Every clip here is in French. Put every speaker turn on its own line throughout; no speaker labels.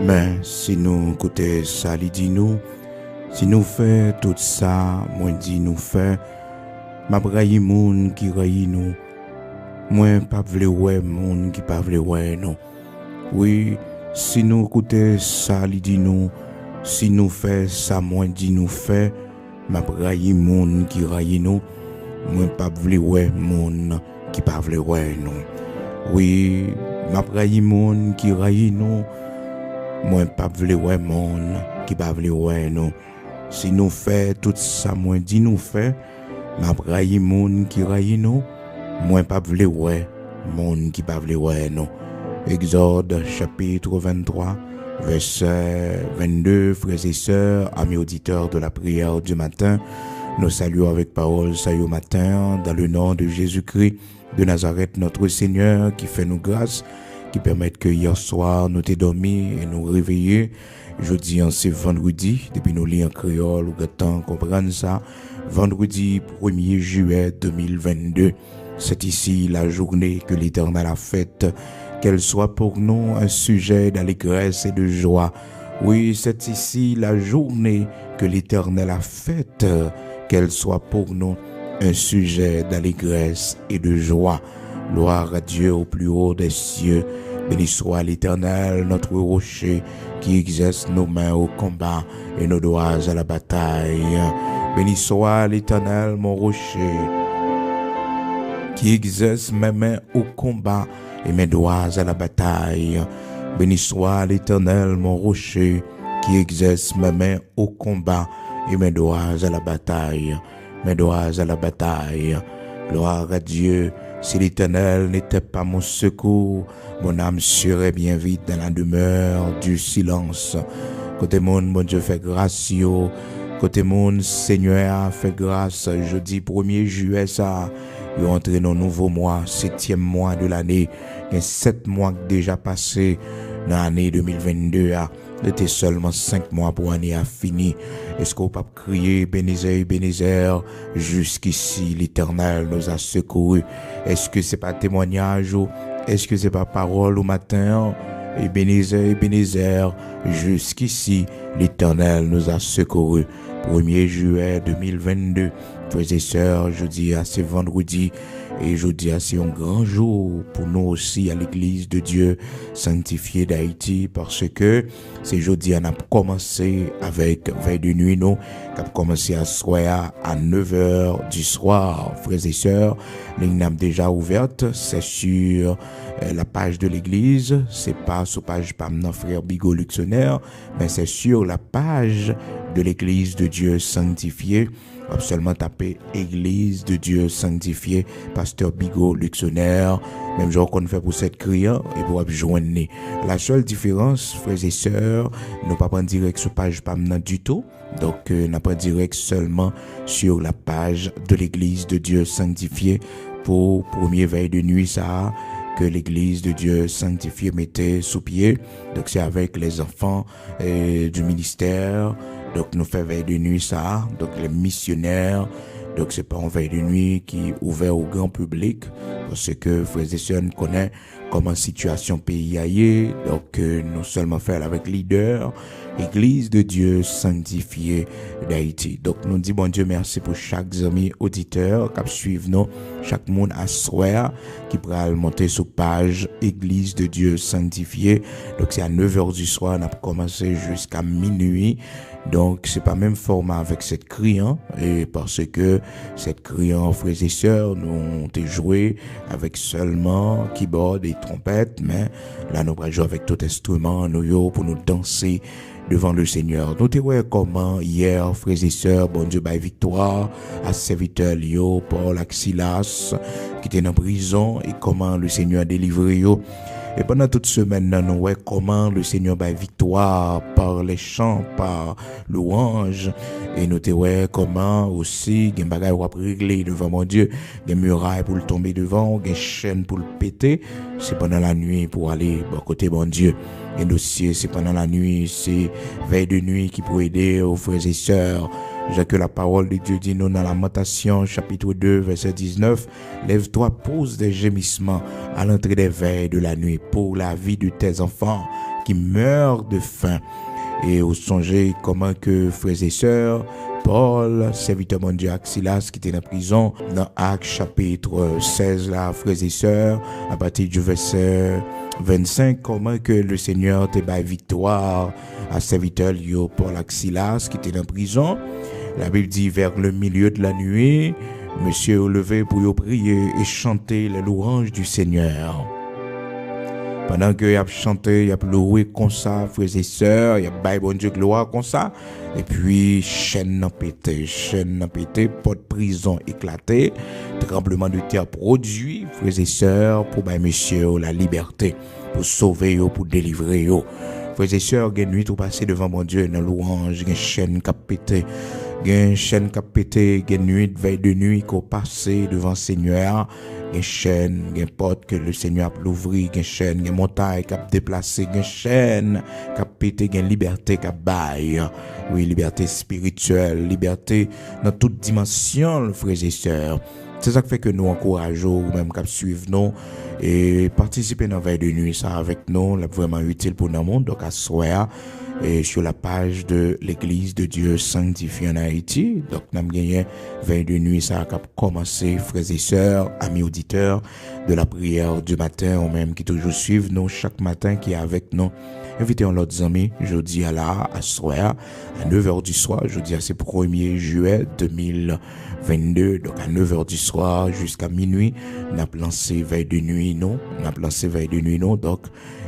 Mais si nous côté ça, il dit nous, si nous fait tout ça, moi dit nous fait, m'a braille moun qui raille nous, moi pas vle ouais moun qui pas vle ouais non. Oui, si nous côté ça, il dit nous, si nous fait ça, moi dit nous fait, m'a braille moun qui raille nous, moi pas vle ouais moun qui pas vle ouais non. Oui, m'a braille moun qui raille nous. Moi pas vle ouais moun qui pas vle ouais non. Si nous fait tout ça moi dit nous fait, m'a braille moun qui raille nous, moi pas vle ouais moun qui pas vle ouais non. Exode chapitre 23 verset 22. Frères et sœurs, amis auditeurs de la prière du matin, nous saluons avec parole salut au matin dans le nom de Jésus-Christ de Nazareth, notre Seigneur, qui fait nous grâce, qui permettent que hier soir nous t'ai dormi et nous réveiller. Jeudi, c'est vendredi, depuis nous lire en créole, ou temps comprendre ça. Vendredi 1er juillet 2022. C'est ici la journée que l'Éternel a faite, qu'elle soit pour nous un sujet d'allégresse et de joie. Oui, c'est ici la journée que l'Éternel a faite, qu'elle soit pour nous un sujet d'allégresse et de joie. Gloire à Dieu au plus haut des cieux. Béni soit l'Éternel, notre rocher, qui exerce nos mains au combat et nos doigts à la bataille. Béni soit l'Éternel, mon rocher, qui exerce mes mains au combat et mes doigts à la bataille. Béni soit l'Éternel, mon rocher, qui exerce mes mains au combat et mes doigts à la bataille. Mes doigts à la bataille. Gloire à Dieu. Si l'Éternel n'était pas mon secours, mon âme serait bien vite dans la demeure du silence. Côté monde, mon Dieu fait grâce, yo. Côté monde, Seigneur fait grâce. Jeudi 1er juillet, ça, yo entré dans un nouveau mois, 7e mois de l'année. Il y a 7 mois déjà passé dans l'année 2022. Il était seulement 5 mois pour l'année à fini. Est-ce qu'on peut crier Ebenezer, jusqu'ici l'Éternel nous a secourus? Est-ce que c'est pas témoignage ou est-ce que c'est pas parole au matin? Ebenezer, jusqu'ici l'Éternel nous a secourus. 1er juillet 2022. Frères et sœurs, jeudi c'est vendredi et jeudi c'est un grand jour pour nous aussi à l'église de Dieu sanctifiée d'Haïti, parce que c'est jeudi on a commencé avec veille de nuit, nous on a commencé à soir à 9h du soir. Frères et sœurs, ligne déjà ouverte, c'est sur la page de l'église, c'est pas sur page Pamna frère Bigot Luxonnaire, mais c'est sur la page de l'église de Dieu sanctifiée. Absolument taper Église de Dieu sanctifié, Pasteur Bigot Luxonnaire, même genre qu'on fait pour cette criant et pour joindre. La seule différence, frères et sœurs, nous pas prendre direct sur page Pamna du tout, donc n'a pas direct seulement sur la page de l'Église de Dieu sanctifié pour premier veille de nuit ça que l'Église de Dieu sanctifié mettait sous pied. Donc c'est avec les enfants du ministère. Donc nous faisons veille de nuit ça, donc les missionnaires, donc c'est pas une veille de nuit qui est ouvert au grand public, parce que frères et sœurs connaissent comment situation pays aille, donc nous seulement faire avec leader, Église de Dieu sanctifiée d'Haïti. Donc nous disons bon Dieu merci pour chaque ami auditeur qui suivent nous, chaque monde à soir qui pourra monter sur page Église de Dieu sanctifiée. Donc c'est à 9h du soir, on a commencé jusqu'à minuit. Donc c'est pas même format avec cette criant, et parce que cette criant, frères et sœurs, nous avons joué avec seulement keyboard et trompette, mais là nous allons jouer avec tout instrument nous pour nous danser devant le Seigneur. Nous te voyons comment hier, frères et sœurs, bon Dieu, by victoire à serviteur Lio, Paul Axilas, qui était en prison, et comment le Seigneur a délivré yo. Et pendant toute semaine, nous voyons comment le Seigneur by victoire par les chants, par louange, et nous te voyons comment aussi, il y a des bagages pour régler devant mon Dieu, des murailles pour le tomber devant, des chaînes pour le péter. C'est pendant la nuit pour aller bon côté bon Dieu. Et dossier, c'est pendant la nuit, c'est veille de nuit qui peut aider aux frères et sœurs. J'ai que la parole de Dieu dit nous dans Lamentation chapitre 2 verset 19, lève-toi, pose des gémissements à l'entrée des veilles de la nuit pour la vie de tes enfants, qui meurent de faim. Et vous songez comment que frères et sœurs, Paul, serviteur mon Dieu Silas, qui était en prison, dans Actes chapitre 16, là, frères et sœurs, à partir du verset 25, comment que le Seigneur te bat victoire à serviteur Paul Silas, qui était en prison. La Bible dit, vers le milieu de la nuit, monsieur est levé pour prier et chanter les louanges du Seigneur. Pendant que y a chanté, y a loué comme ça, frères et sœurs, y a baillé bon Dieu gloire comme ça. Et puis, chaîne n'a pété, porte prison éclatée, tremblement de terre produit, frères et sœurs, pour bailler monsieur la liberté, pour sauver, pour délivrer. Frères et sœurs, il y a une nuit tout passé devant mon Dieu, dans louange, il y a une chaîne qui a pété. Il y a une chaîne qui a pété, il y a une nuit, veille de nuit, qui a passé devant le Seigneur. Il y a une chaîne, il y a une porte que le Seigneur a ouvert, il y a une chaîne, il y a une montagne qui a déplacé, il y a une chaîne qui a pété, il y a une liberté qui a baillé. Oui, liberté spirituelle, liberté dans toute dimension, frères et sœurs. C'est ça qui fait que nous encourageons, ou même qui suivent nous, et participer dans la veille de nuit, ça avec nous, c'est vraiment utile pour nous, donc à soir. Et sur la page de l'Église de Dieu sanctifié en Haïti. Donc, nous avons gagné veille de nuit, ça a commencé, frères et sœurs, amis auditeurs de la prière du matin, ou même qui toujours suivent nous chaque matin, qui est avec nous. Invitez l'autre amis, jeudi à soir, à 9h du soir, jeudi à ce 1er juillet 2022, donc à 9h du soir jusqu'à minuit, nous avons lancé veille de nuit, non, donc,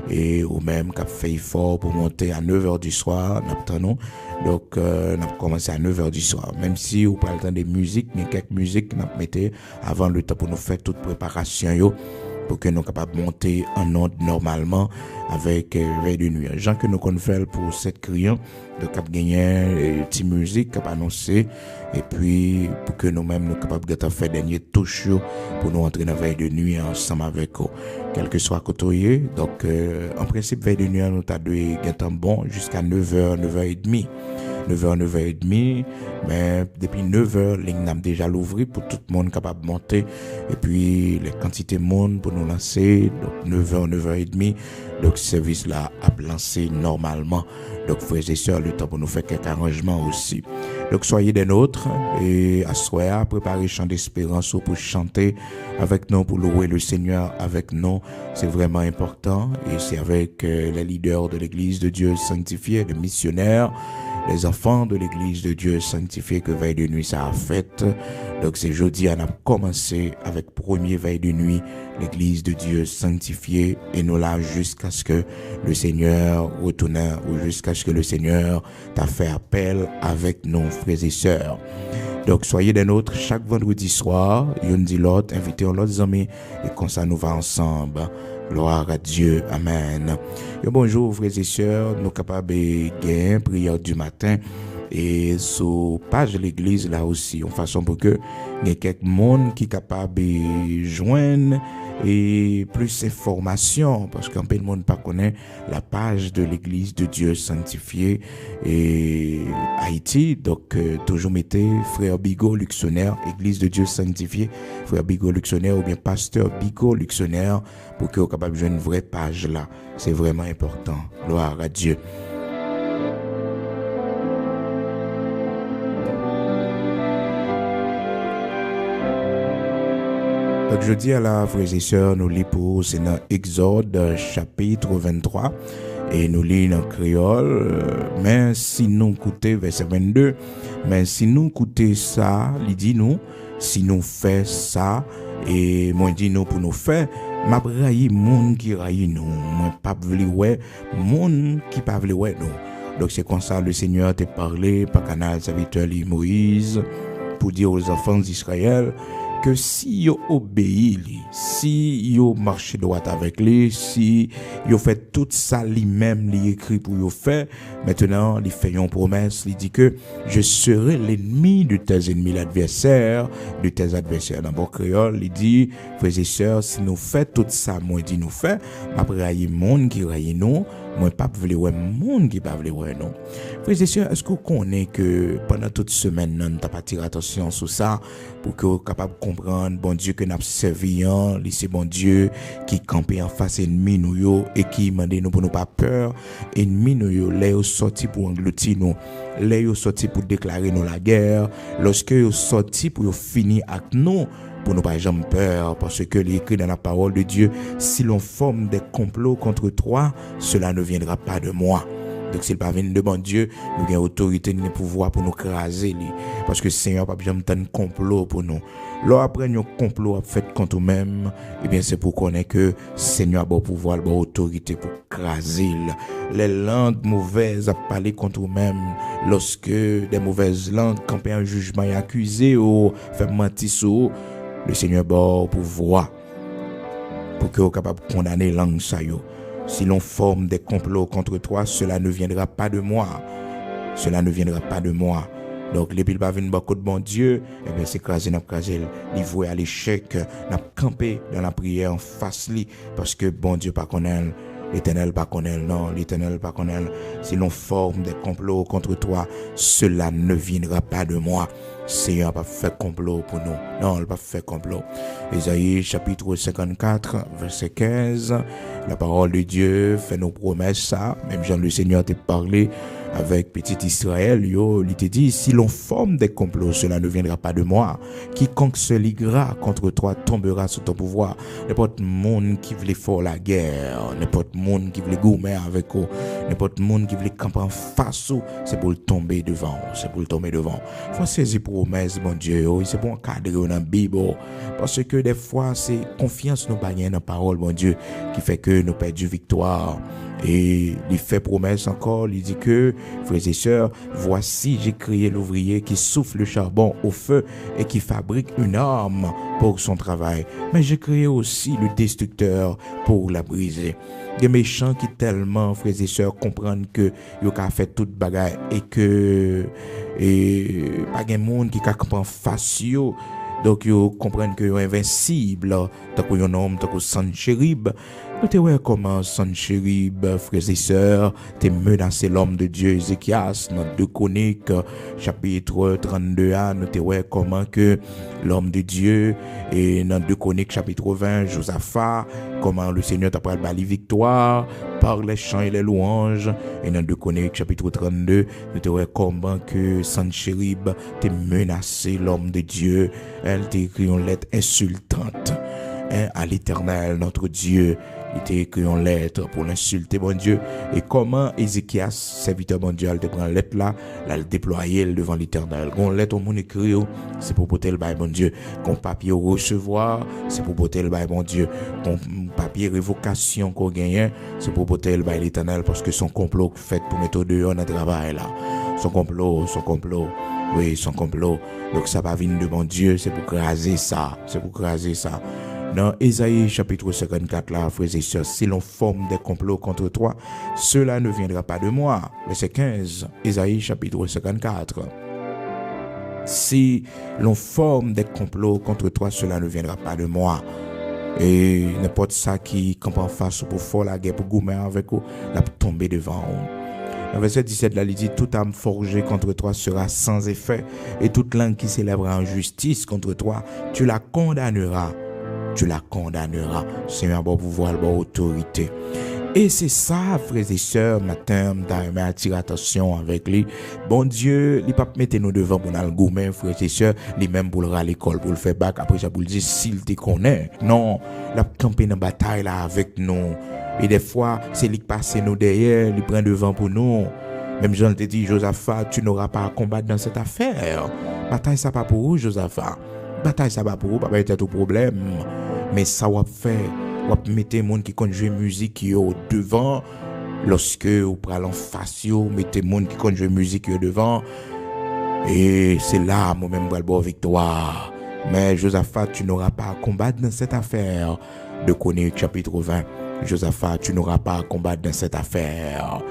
et ou même qui a fait effort pour monter à 9h du soir, nous donc, nous avons commencé à 9h du soir. Même si vous parlez le temps des musiques, il y a quelques musiques que nous mettons avant le temps pour nous faire toute préparation, pour que nous soyons capables de monter en ordre normalement avec veille de nuit. Gens que nous connaissons faire pour cette client, de cap gagner petite musique cap annoncer et puis pour que nous-mêmes nous capables de faire dernier touche pour nous entrer dans veille de nuit ensemble avec eux, quel que soit côté. Donc en principe veille de nuit nous t'a dû gagner bon jusqu'à 9h, 9h30. 9h, 9h30, mais depuis 9h, ligne n'a déjà l'ouvrir pour tout le monde capable de monter, et puis les quantités de monde pour nous lancer, donc 9h, 9h30, donc ce service là a lancé normalement, donc frères et sœurs, le temps pour nous faire quelques arrangements aussi. Donc soyez des nôtres, et à soir, préparez chant d'espérance pour chanter avec nous, pour louer le Seigneur avec nous, c'est vraiment important, et c'est avec les leaders de l'Église de Dieu sanctifié, les missionnaires, les enfants de l'Église de Dieu sanctifié que veille de nuit ça a fait. Donc c'est jeudi on a commencé avec premier veille de nuit l'Église de Dieu sanctifié et nous là jusqu'à ce que le Seigneur retourne ou jusqu'à ce que le Seigneur t'a fait appel avec nos frères et sœurs. Donc soyez des nôtres chaque vendredi soir, yon dit l'autre, invitez l'autre amis et comme ça nous va ensemble. Gloire à Dieu. Amen. Et bonjour, frères et sœurs. Nous capables de gagner prière du matin. Et sur page de l'église, là aussi, en façon pour que il y ait quelques monde qui capable de joindre et plus d'informations. Parce qu'un peu de monde pas connaît la page de l'église de Dieu sanctifié et Haïti. Donc, toujours mettez frère Bigot Luxonnaire, église de Dieu sanctifié, frère Bigot Luxonnaire ou bien pasteur Bigot Luxonnaire pour que vous capable de jouer une vraie page là. C'est vraiment important. Gloire à Dieu. Donc je dis à la frères et sœurs, nous lisons c'est dans Exode chapitre 23 et nous lisons en créole, mais si nous écoutons verset 22, mais si nous écoutons ça, il dit nous, si nous faisons ça, et moi dit nous pour nous faire, m'a braille moun qui raille nous, moi pas vle ouais, moun qui pas vle ouais nous. Donc c'est comme ça le Seigneur t'a parlé par canal serviteur Moïse pour dire aux enfants d'Israël que si yo obéit lui, si yo marche droit avec lui, si yo fait tout ça lui-même li écrit pour yo faire, maintenant il fait une promesse, il dit que je serai l'ennemi de tes ennemis, l'adversaire de tes adversaires. Dans bon créole, il dit frères et sœurs, si nous fait tout ça, moi dit nous fait, après il y a monde qui raille nous, Moi pas vle ouais monde qui pas vle ouais non. Frères et sœurs, est-ce que vous connaissez que pendant toute semaine nous t'as pas tiré attention sur ça pour que vous capable comprendre bon Dieu que n'a servi c'est bon Dieu qui campé en face ennemi nous yo et qui mande nous pour nous pas peur ennemi nous yo les yo sorti pour engloutir nous les yo sorti pour déclarer nous la guerre lorsque yo sorti pour finir avec nous pour ne pas jamais peur, parce que l'écrit dans la parole de Dieu, si l'on forme des complots contre toi, cela ne viendra pas de moi. Donc s'il pas venu de bon Dieu, nous avons autorité ni pouvoir pour nous craser parce que le Seigneur pas jamais tant complot pour nous. Là après nous complot fait contre nous-mêmes, et bien c'est pour connaître que le Seigneur a bon pouvoir, bon autorité pour craser les langues mauvaises à parler contre nous-mêmes lorsque des mauvaises langues campent un jugement et accusé ou fait mentir sur le Seigneur bon pouvoir pour que vous capable de condamner langue ça yo. Si l'on forme des complots contre toi, cela ne viendra pas de moi. Cela ne viendra pas de moi. Donc, les pile pas venir beaucoup de bon Dieu, et bien c'est crasé, n'a crasé, livré à l'échec, n'a campé dans la prière en face li, parce que bon Dieu pas connaît, l'Éternel pas connaît, non, l'Éternel pas connaît. Si l'on forme des complots contre toi, cela ne viendra pas de moi. Seigneur pas fait complot pour nous. Non, il pas fait complot. Ésaïe chapitre 54, verset 15. La parole de Dieu fait nos promesses ça. Même Jean le Seigneur t'a parlé avec petit Israël, il te dit, si l'on forme des complots, cela ne viendra pas de moi. Quiconque se liguera contre toi tombera sous ton pouvoir. N'importe monde qui voulait faire la guerre, n'importe monde qui voulait goumer avec eux, n'importe monde qui voulait camper en face, c'est pour le tomber devant, c'est pour le tomber devant. Faut saisir promesse, mon Dieu, c'est pour encadrer dans la Bible, parce que des fois, c'est confiance nous bagner dans la parole, mon Dieu, qui fait que nous perdons victoire. Et il fait promesse encore, il dit que, frères et sœurs, voici j'ai créé l'ouvrier qui souffle le charbon au feu et qui fabrique une arme pour son travail. Mais j'ai créé aussi le destructeur pour la briser. Des méchants qui tellement, frères et sœurs, comprennent que yo ka fait toute bagaille et que pas de monde qui ka comprend face yo. Donc yo comprennent que yo invincible, tant que yon homme, tant que Sanchérib. Nous te voyons comment Sanchérib, frères et sœurs, te menacé l'homme de Dieu Ézéchias dans 2 Chroniques chapitre 32 a, nous te voyons comment que l'homme de Dieu et dans 2 Chroniques chapitre 20 Josaphat, comment le Seigneur t'a pris la victoire par les chants et les louanges, et dans 2 Chroniques chapitre 32 nous te voyons comment que Sanchérib te menacé l'homme de Dieu. Elle t'a écrit une lettre insultante à l'Éternel notre Dieu. Il t'a écrit une lettre pour l'insulter bon Dieu. Et comment Ézéchias, serviteur bon Dieu, elle te prend la lettre là, elle déployer devant l'Éternel. Quand lettre au monde écrit, c'est pour porter le bail bon Dieu. Quand papier recevoir, c'est pour porter le bail bon Dieu. Quand papier révocation qu'on gagne, c'est pour porter le bail l'Éternel, parce que son complot fait pour mettre dehors dans le travail là. Son complot. Oui, son complot. Donc ça va venir de bon Dieu, c'est pour craser ça. Dans Ésaïe chapitre 54, là, frères et sœurs, si l'on forme des complots contre toi, cela ne viendra pas de moi. Verset 15, Ésaïe chapitre 54. Si l'on forme des complots contre toi, cela ne viendra pas de moi. Et n'importe ça qui campe en face pour faire la guerre, pour goumer avec eux, la tomber devant eux. Dans verset 17, là, il dit, toute âme forgée contre toi sera sans effet, et toute langue qui s'élèvera en justice contre toi, tu la condamneras. Seigneur, bon pouvoir, bon autorité. Et c'est ça, frères et sœurs, matin, d'aimer attirer attention avec lui. Bon Dieu, il pas mettre nous devant pour nous gourmet, frères et sœurs, lui même pour le à l'école, pour le faire bac, après ça pour le dire s'il te connaît. Non, la campagne en bataille là avec nous. Et des fois, c'est lui qui passe nous derrière, il prend devant pour nous. Même Jean te dit, Josaphat, tu n'auras pas à combattre dans cette affaire. Bataille ça pas pour vous, Josaphat. Bataille ça pas pour vous, pas être tout problème. Mais ça va faire, va mettre les gens qui connaissent jouer musique au devant. Lorsque vous prenez en face, vous mettez les gens qui connaissent jouer musique au devant. Et c'est là, moi-même, je vais avoir victoire. Mais Josaphat, tu n'auras pas à combattre dans cette affaire. De Chroniques chapitre 20. Josaphat, tu n'auras pas à combattre dans cette affaire.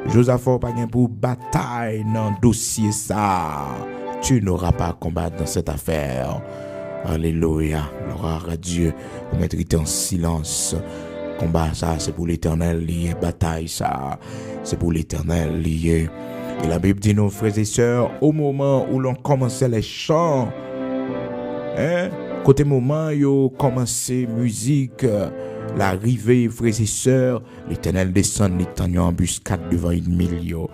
Josaphat, pas gain pour bataille dans le dossier ça. Tu n'auras pas à combattre dans cette affaire. Alléluia. Gloire à Dieu. Vous mettrez en silence. Combat ça, c'est pour l'éternel lié. Bataille ça, c'est pour l'éternel lié. Et la Bible dit, nos frères et sœurs, au moment où l'on commençait les chants, côté moment, yo commencé musique, l'arrivée, frères et sœurs, l'éternel descend, l'éternel embuscade devant une million.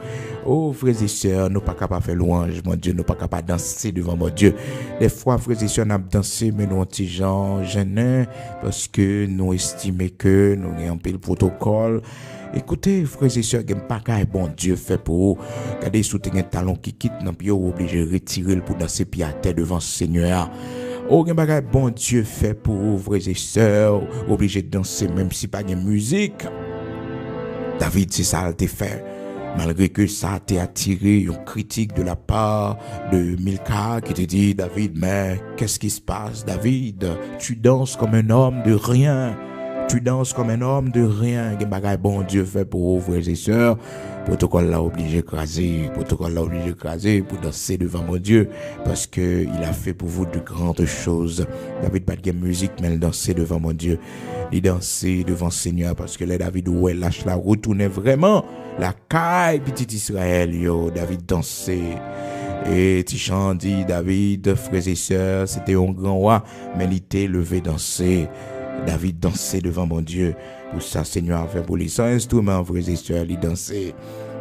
Oh, frères et sœurs, nous pas capables de faire louange, mon Dieu, nous pas capables de danser devant mon Dieu. Des fois, frères et sœurs, nous avons dansé, mais nous, petits gens, gênés, parce que nous estimons que nous avons un peu le protocole. Écoutez, frères et sœurs, il n'y a pas qu'un bon Dieu fait pour vous. Regardez, sous un talon qui quitte, non, puis vous obligé de retirer pour danser pied à terre devant le Seigneur. Oh, il y a un bon Dieu fait pour vous, frères et sœurs, obligé de danser, même si pas de musique. David, c'est ça, il fait. Malgré que ça a été attiré une critique de la part de Milka qui te dit, David, mais qu'est-ce qui se passe, David? Tu danses comme un homme de rien. Tu danses comme un homme de rien. Quel bagay bon Dieu fait pour vous, frères et sœurs. Protocole l'a obligé d'écraser. Protocole l'a obligé d'écraser pour danser devant mon Dieu. Parce que il a fait pour vous de grandes choses. David pas de musique, mais il dansait devant mon Dieu. Il dansait devant le Seigneur. Parce que là, David, ouais, lâche la retournait vraiment. La caille, petit Israël, yo. David dansait. Et Tichan dit, David, frères et sœurs, c'était un grand roi, mais il était levé danser. David dansait devant mon Dieu. Pour ça, Seigneur a fait pour les 100 instruments, frères et sœurs, il dansait.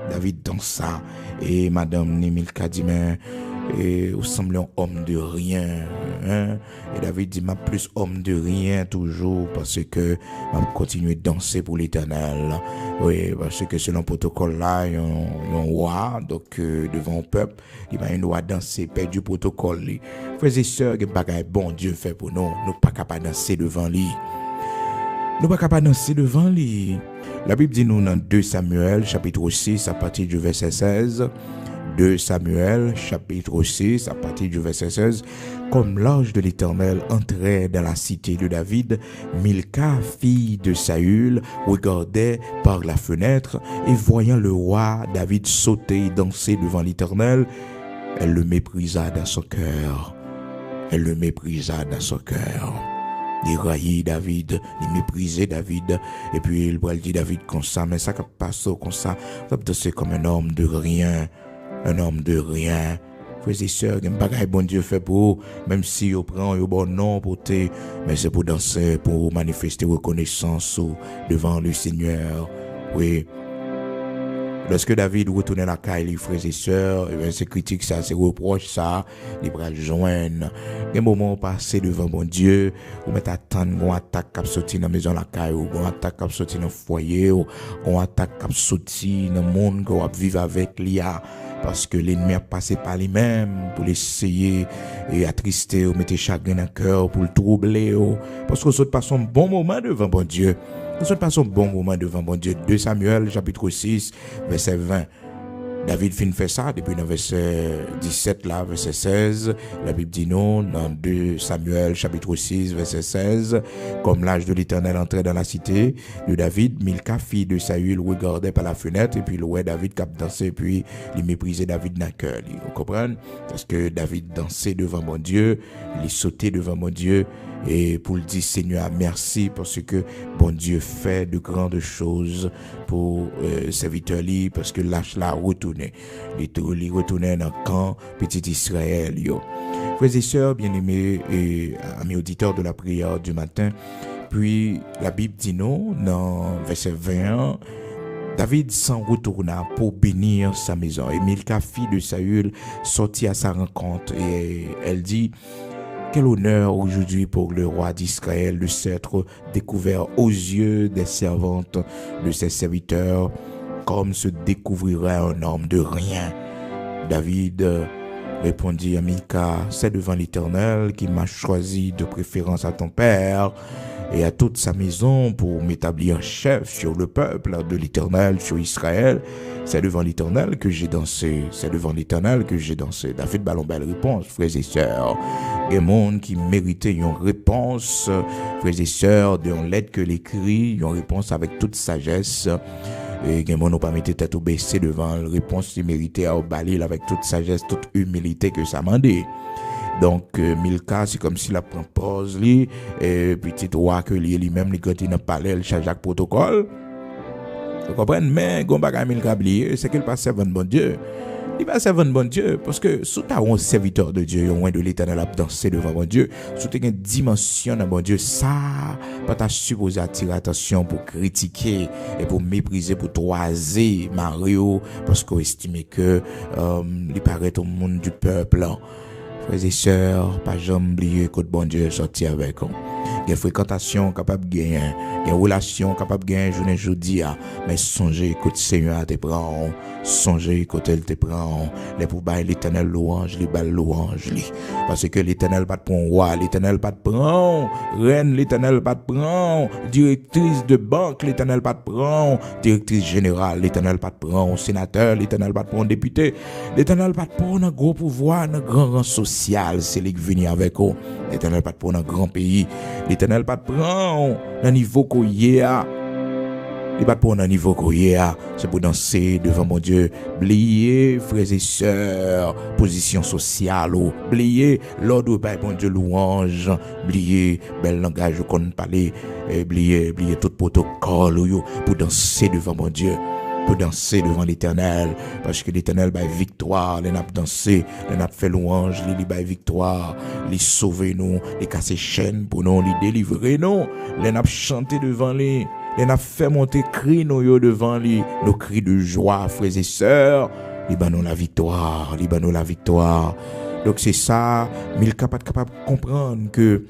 David dansa. Et Madame Nemilka dit, mais vous semblez un homme de rien. Hein? Et David dit, ma plus homme de rien toujours, parce que m'a continué de danser pour l'éternel. Oui, parce que selon le protocole là, il y a un roi, donc devant le peuple, il va une loi danser, perdre du protocole. Frères et sœurs, il y a un bon Dieu fait pour nous. Nous pas capables de danser devant lui. Nous pas capables de danser devant lui. La Bible dit nous dans 2 Samuel, chapitre 6, à partir du verset 16. 2 Samuel, chapitre 6, à partir du verset 16. Comme l'ange de l'Éternel entrait dans la cité de David, Milka, fille de Saül, regardait par la fenêtre et voyant le roi David sauter et danser devant l'Éternel, elle le méprisa dans son cœur. Elle le méprisa dans son cœur. Il raillit David, il méprisait David, et puis il dit David comme ça, mais ça passe comme ça, c'est comme un homme de rien. Un homme de rien. Frères et sœurs, il y a un bagage bon Dieu fait pour vous, même si vous prenez un bon nom pour te, mais c'est pour danser, pour manifester reconnaissance devant le Seigneur. Oui. Lorsque David retournait la caille, les frères et sœurs, c'est critique ça, c'est reproche ça, les bras joignent. Il y a un moment passé devant mon Dieu, vous mettez à attendre qu'on attaque cap sortir dans la maison la caille, ou qu'on attaque cap sortir dans le foyer, ou qu'on attaque cap sortir dans le monde qu'on va vivre avec l'IA. Parce que l'ennemi a passé par lui-même pour l'essayer et attrister ou mettre chagrin dans le cœur pour le troubler. Parce que ça passe un bon moment devant bon Dieu. Ça passe un bon moment devant bon Dieu. 2 Samuel, chapitre 6, verset 20. David fin fait ça depuis le verset 17 là, verset 16. La Bible dit non, dans 2 Samuel chapitre 6 verset 16, comme l'âge de l'Éternel entrait dans la cité de David, Milka, fille de Saül, regardait par la fenêtre et puis le roi David cap dansait et puis il méprisait David dans le cœur. Vous comprenez? Parce que David dansait devant mon Dieu, il sautait devant mon Dieu. Et pour le dire Seigneur merci parce que bon Dieu fait de grandes choses pour serviteur li parce que lâche la retourné il retournait dans le camp petit Israël yo. Frères et sœurs bien-aimés et amis auditeurs de la prière du matin, puis la Bible dit non dans verset 21, David s'en retourna pour bénir sa maison et Milka, fille de Saül, sortit à sa rencontre et elle dit: quel honneur aujourd'hui pour le roi d'Israël de s'être découvert aux yeux des servantes de ses serviteurs, comme se découvrirait un homme de rien. David répondit à Milka: c'est devant l'Éternel qui m'a choisi de préférence à ton père et à toute sa maison pour m'établir chef sur le peuple de l'Éternel, sur Israël. C'est devant l'Éternel que j'ai dansé. C'est devant l'Éternel que j'ai dansé. David ballon belle réponse, frères et sœurs. Il y a des gens qui méritaient une réponse, frères et sœurs, d'une lettre que l'écrit, une réponse avec toute sagesse. Et il y a des gens qui n'ont pas mis tête au baissé devant la réponse qui méritait à balayer avec toute sagesse, toute humilité que ça m'a dit. Donc Milka c'est comme si la prend pause li et petit roi que lui-même li quand il n'a parlé le charge protocole. Vous comprenez mais gon bagay Milka oublié c'est qu'il passe servant bon Dieu. Il va servir bon Dieu parce que sous ta un serviteur de Dieu, au moins de l'Éternel a dansé devant bon Dieu, sous ta une dimension dans bon Dieu, ça pas ta supposé attirer attention pour critiquer et pour mépriser pour toiser Mario parce qu'on estime que il paraît au monde du peuple. Frères et sœurs, pas jamais oublier que bon Dieu sorti avec eux. Une fréquentation capable de gagner, une relation capable de gagner journée jeudi, mais songez que le Seigneur te prend, songez que elle te prend, les pour bailler l'Éternel louange, les balles louange, parce que l'Éternel pas de prend roi, l'Éternel pas de prend reine, l'Éternel pas de prend directrice de banque, l'Éternel pas de prend directrice générale, l'Éternel pas de prend sénateur, l'Éternel pas de prend député, l'Éternel pas de prend un gros pouvoir, un grand rang social, c'est lui qui vient avec eux, l'Éternel pas de prend un grand pays. L'Éternel pas de prendre un niveau qu'on y a. Il pas de prendre un niveau qu'on y a. C'est pour danser devant mon Dieu. Oubliez, frères et sœurs, position sociale. Oubliez, l'ordre de bon Dieu louange. Oubliez, bel langage qu'on parle. Oubliez tout protocole pour danser devant mon Dieu. Pour danser devant l'Éternel, parce que l'Éternel va victoire, les n'a dansé, les n'a fait louange, les va victoire, les sauver nous, les casser chaînes pour nous, les délivrer nous, les n'a chanté devant les n'a fait monter cri nous devant les, nos cris de joie, frères et sœurs, les nous la victoire, les nous la victoire. Donc c'est ça, Milka pas capable de comprendre que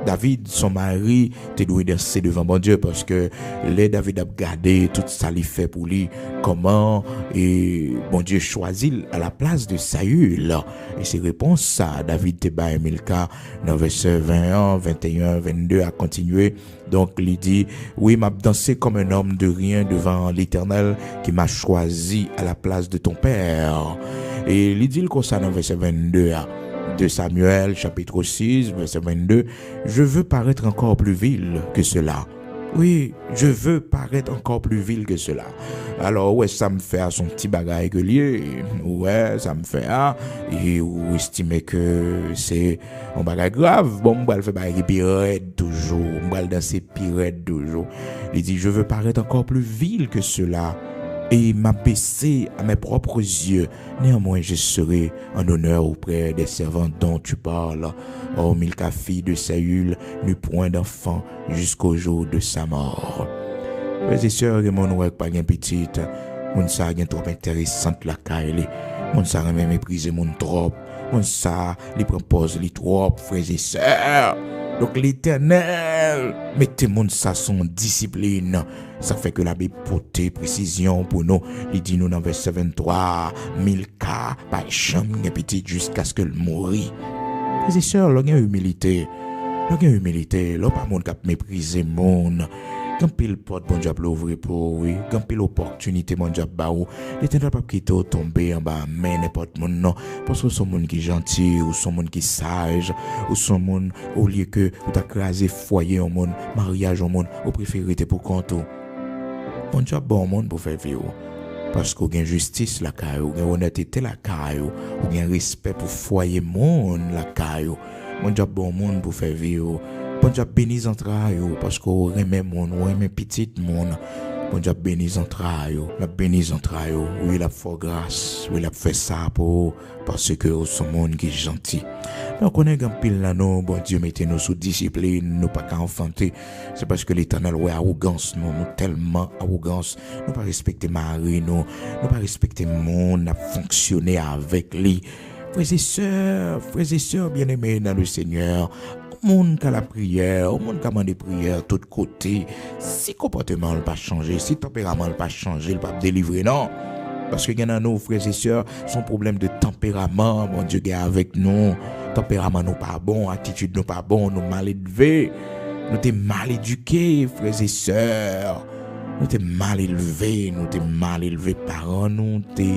David, son mari, te doit danser devant bon Dieu parce que les David a regardé tout ça lui fait pour lui, comment et bon Dieu choisit à la place de Saül. Et c'est réponse ça, David te bat Milka dans verset 21, 21, 22 à continuer. Donc il dit, oui, m'a dansé comme un homme de rien devant l'Éternel qui m'a choisi à la place de ton père. Et il dit comme ça dans verset 22 de Samuel, chapitre 6, verset 22, je veux paraître encore plus vil que cela. Oui, je veux paraître encore plus vil que cela. Alors, ouais, ça me fait à son petit bagage que lié. Ouais, ça me fait à. Et vous estimez que c'est un bagage grave. Bon, moi, je fais bagage pire toujours. Moi, je danse pire toujours. Il dit, je veux paraître encore plus vil que cela. Et m'abaisser à mes propres yeux. Néanmoins, je serai en honneur auprès des servants dont tu parles. Oh, Milka, fille de Saül, n'eut point d'enfant jusqu'au jour de sa mort. Frères et sœurs, mon ouek pas gen petite, mon sa gen trop intéressante la caille, mon sa remet mépriser mon trop, mon sa li propose li trop, frères et sœurs. Donc l'Éternel, mettez mon sa son discipline. Ça fait que la Bible porte précision pour nous. Il dit nous dans verset 23, Milka, pas jamais petit jusqu'à ce qu'elle mourit. Frères et sœurs, l'on a humilité. L'on a humilité. L'on pas monde qui mépriser monde. Quand pile porte bon Dieu l'ouvrir pour oui, quand pile opportunité mon Dieu ba ou, l'Éternel pas quitter tomber en bas mais n'importe monde non, parce que son monde qui gentil ou son monde qui sage ou son monde au lieu que ou t'a crasé foyer au monde, mariage au monde, ou préféré pour compte. Bon Dieu bon monde pour faire vivre. Parce qu'on a justice la caillou, on a honnêteté la caillou, on a respect pour foyer monde la caillou. Mon Dieu bon monde pour faire vivre. Bon Dieu bénis entrailles parce qu'on remet mon, on remet petit monde. Bon Dieu bénis entrailles, la bénis entrailles. Oui, il a fait grâce, oui, il a fait ça pour parce que son monde qui est gentil. Mais on connaît qu'un pile là non, bon Dieu mettez nous sous discipline, nous pas qu'à enfanter. C'est parce que l'Éternel ouais arrogance nous tellement arrogance, nous pas respecter Marie, nous pas respecter monde, a fonctionner avec lui. Frères et sœurs bien-aimés dans le Seigneur, au monde qui a la prière, au monde qui a demandé prière, tout côté, si comportement n'a pas changé, si tempérament n'a pas changé, il ne va pas délivrer, non. Parce que il y en a nos frères et sœurs, son problème de tempérament, mon Dieu, est avec nous. Tempérament nous pas bon, attitude nous pas bon, nous mal élevés, nous t'es mal éduqués, frères et sœurs. Nous t'es mal élevés, parents, nous t'es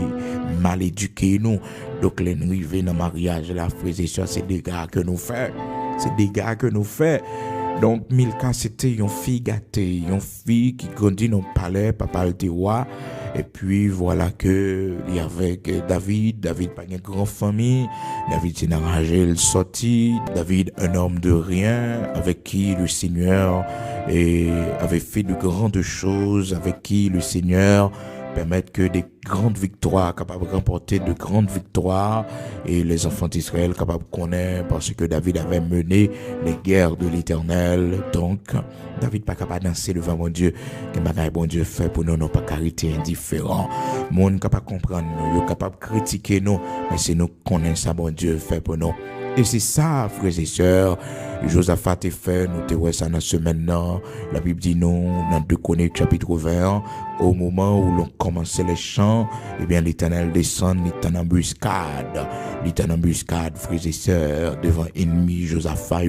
mal éduqués, nous. Donc, les arrivés dans le mariage, la frères et sœurs, c'est des gars que nous faisons. Donc, Milka, c'était une fille gâtée, une fille qui grandit dans le palais, papa était roi, Et puis voilà que il y avait David pas une grande famille, David s'est enragé, il sortit, David un homme de rien, avec qui le Seigneur avait fait de grandes choses, avec qui le Seigneur permettre que des grandes victoires, capables de remporter de grandes victoires, et les enfants d'Israël capables de connaître, parce que David avait mené les guerres de l'Éternel. Donc, David pas capable de danser devant mon Dieu, que bagaille bon Dieu fait pour nous, non pas carité indifférent. Monde capable de comprendre nous, capable de critiquer nous, mais c'est nous connaissons ça bon Dieu fait pour nous. Et c'est ça, frères et sœurs, Josaphat est fait, nous te voyons ça dans ce maintenant. La Bible dit nous, dans 2 Chroniques chapitre 21, au moment où l'on commençait les chants, eh bien l'Éternel descend, il est en embuscade. Il est en embuscade, frères et sœurs, devant ennemi Josaphat,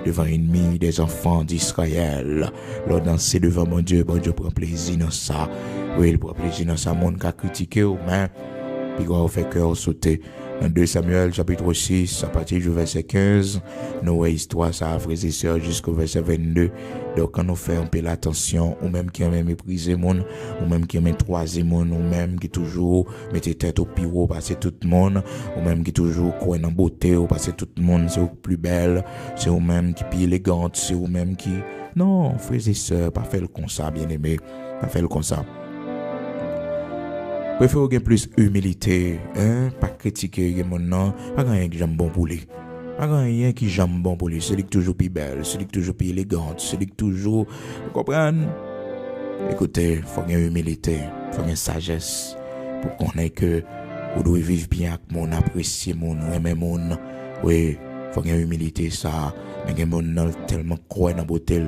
devant ennemi des enfants d'Israël. Lors danser devant mon Dieu prend plaisir dans ça. Oui, il prend plaisir dans ça, monde qui a critiqué, mais puis on fait cœur sauter. Dans 2 Samuel chapitre 6, à partir du verset 15, nous voyons histoire ça, frères et sœurs, jusqu'au verset 22. Donc quand nous faisons un peu l'attention, ou même qui aime mépriser monde, ou même qui aime troisième monde, ou même qui toujours mettez tête au pire, passer tout le monde, ou même qui toujours croit en beauté, ou passer tout le monde, c'est au plus belle, c'est ou même qui plus élégante, c'est ou même qui... Non, frères et sœurs, pas faire le comme ça, bien aimé, pas faire le comme ça. Préfère gagner plus humilité, hein, pas critiquer mon nom, pas gagner qui j'aime bon pour lui. Pas gagner qui j'aime bon pour lui, celui qui toujours plus belle, celui qui toujours plus élégante, celui qui toujours, vous comprenez? Écoutez, faut gagner humilité, faut gagner sagesse pour qu'on ait que vous devez vivre bien avec mon apprécier mon aimer mon. Oui, faut gagner humilité ça, mais gagner mon tellement croire dans la beauté.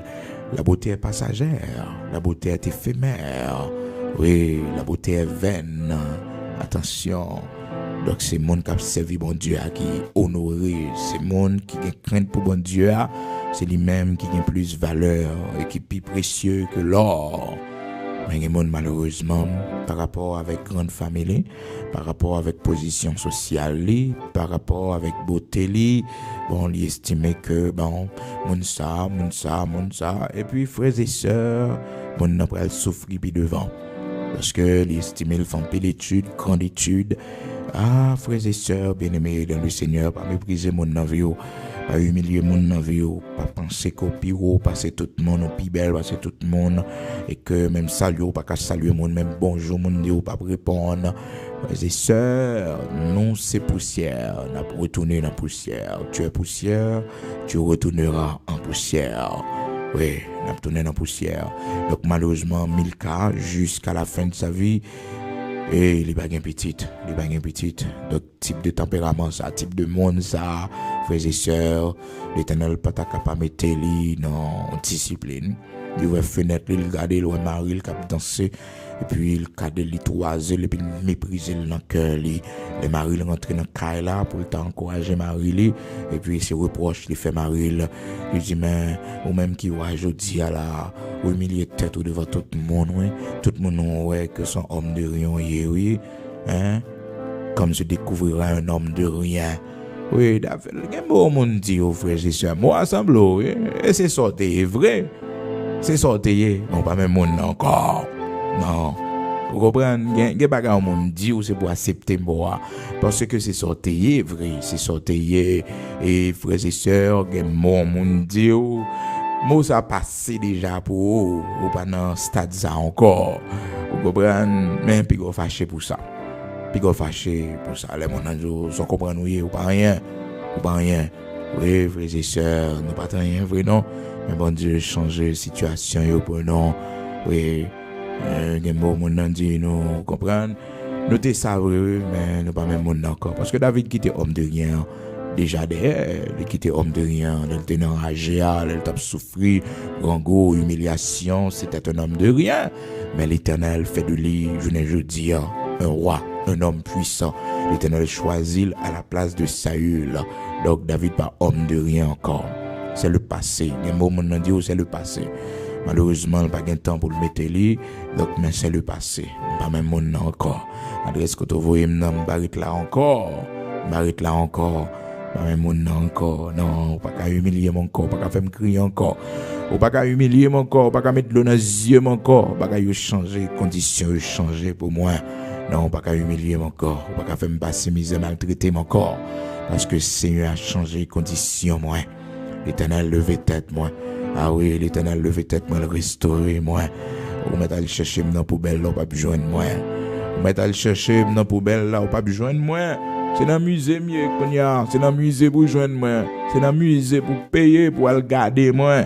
La beauté est passagère, la beauté est éphémère. Oui, la beauté est vaine. Attention. Donc, c'est le monde qui a servi bon Dieu, qui est honoré. C'est le monde qui a crainte pour bon Dieu. C'est lui-même qui a plus valeur et qui est plus précieux que l'or. Mais il y a monde, malheureusement, par rapport avec grande famille, par rapport avec position sociale, par rapport avec beauté, bon, il estimait que, bon, moun ça. Et puis, frères et sœurs, moun n'a pas souffrir puis devant. Parce que les estimés font peu d'études, grande étude. Ah, frères et sœurs, bien-aimés dans le Seigneur, pas mépriser mon navio, pas humilier mon navio, pas penser qu'au pire, passer tout le monde au plus belle, passer tout le monde, et que même saluer, pas qu'à saluer mon même bonjour, mon Dieu, pas répondre. Frères et sœurs, non, c'est poussière, n'a pas retourné dans la poussière. Tu es poussière, tu retourneras en poussière. Oui, on a tourné dans la poussière. Donc malheureusement, Milka, jusqu'à la fin de sa vie, et il est pas petite. Donc type de tempérament, ça, type de monde, ça, frères et sœurs, l'Éternel pas capable de mettre lui dans discipline. Il voit fenêtre, il regarde, il voit Marie, il cap danser, et puis il cadre, il toiser, et puis il mépriser dans le cœur. Les Marie rentre dans le caille là pour encourager Marie, et puis il se reproche, il fait Marie, il dit, mais, ou même qui voit aujourd'hui à la, au milieu de tête ou devant tout le monde, ouais, tout le monde, ouais, que son homme de rien, oui, hein, comme se découvrira un homme de rien. Oui, David, il y a un beau monde dit aux frères et sœurs, moi, ensemble, et c'est sorti, vrai. C'est sorti, non pas même monde encore. Non. Vous comprenez? Il y a des bagages monde dit ou c'est pour accepter moi. Parce que c'est sorti, vrai. C'est sorti. Et frères et sœurs, il y a mon monde dit ou. Moi, ça a passé déjà pour ou pas dans stade ça encore. Vous comprenez? Mais puis vous fâché pour ça. Puis vous fâché pour ça. Les gens sont comprendre ou pas rien. Ou pas rien. Oui, frères et sœurs, nous pas rien vrai non. Mais bon Dieu, changer la situation, pour nous. Oui, les mots, mon dit, nous comprenons. Nous te savons, mais nous pas même monde encore. Parce que David qui était homme de rien, déjà derrière, il qui était homme de rien, il était enragé, il a souffert, grand goût, humiliation, c'était un homme de rien. Mais l'Éternel fait de lui, je dis, un roi, un homme puissant. L'Éternel choisit à la place de Saül. Donc David pas homme de rien encore. C'est le passé. Les mots m'ont dit c'est le passé. Malheureusement, il n'y a pas de temps pour le mettre là. Donc, mais c'est le passé. Pas même mon nom encore. Adresse que tu vois, je m'arrête là encore. Pas même mon nom encore. Non, pas qu'à humilier mon corps, pas qu'à faire me crier encore. Ou pas qu'à humilier mon corps, pas qu'à mettre l'eau dans les yeux mon corps, pas qu'à changer conditions, changer pour moi. Non, pas qu'à humilier mon corps, pas qu'à faire me passer misère, maltraiter mon corps. Parce que Seigneur a changé conditions moi. L'Éternel levé tête moi. Ah oui, l'Éternel levé tête moi, le restaurer moi. Ou mettre à le chercher dans la poubelle là, pas besoin de moi. Ou mettre à le chercher dans la poubelle là, pas besoin de moi. C'est dans le musée mieux qu'on y a, c'est dans le musée pour joindre moi. C'est dans le musée pour payer, pour aller garder moi.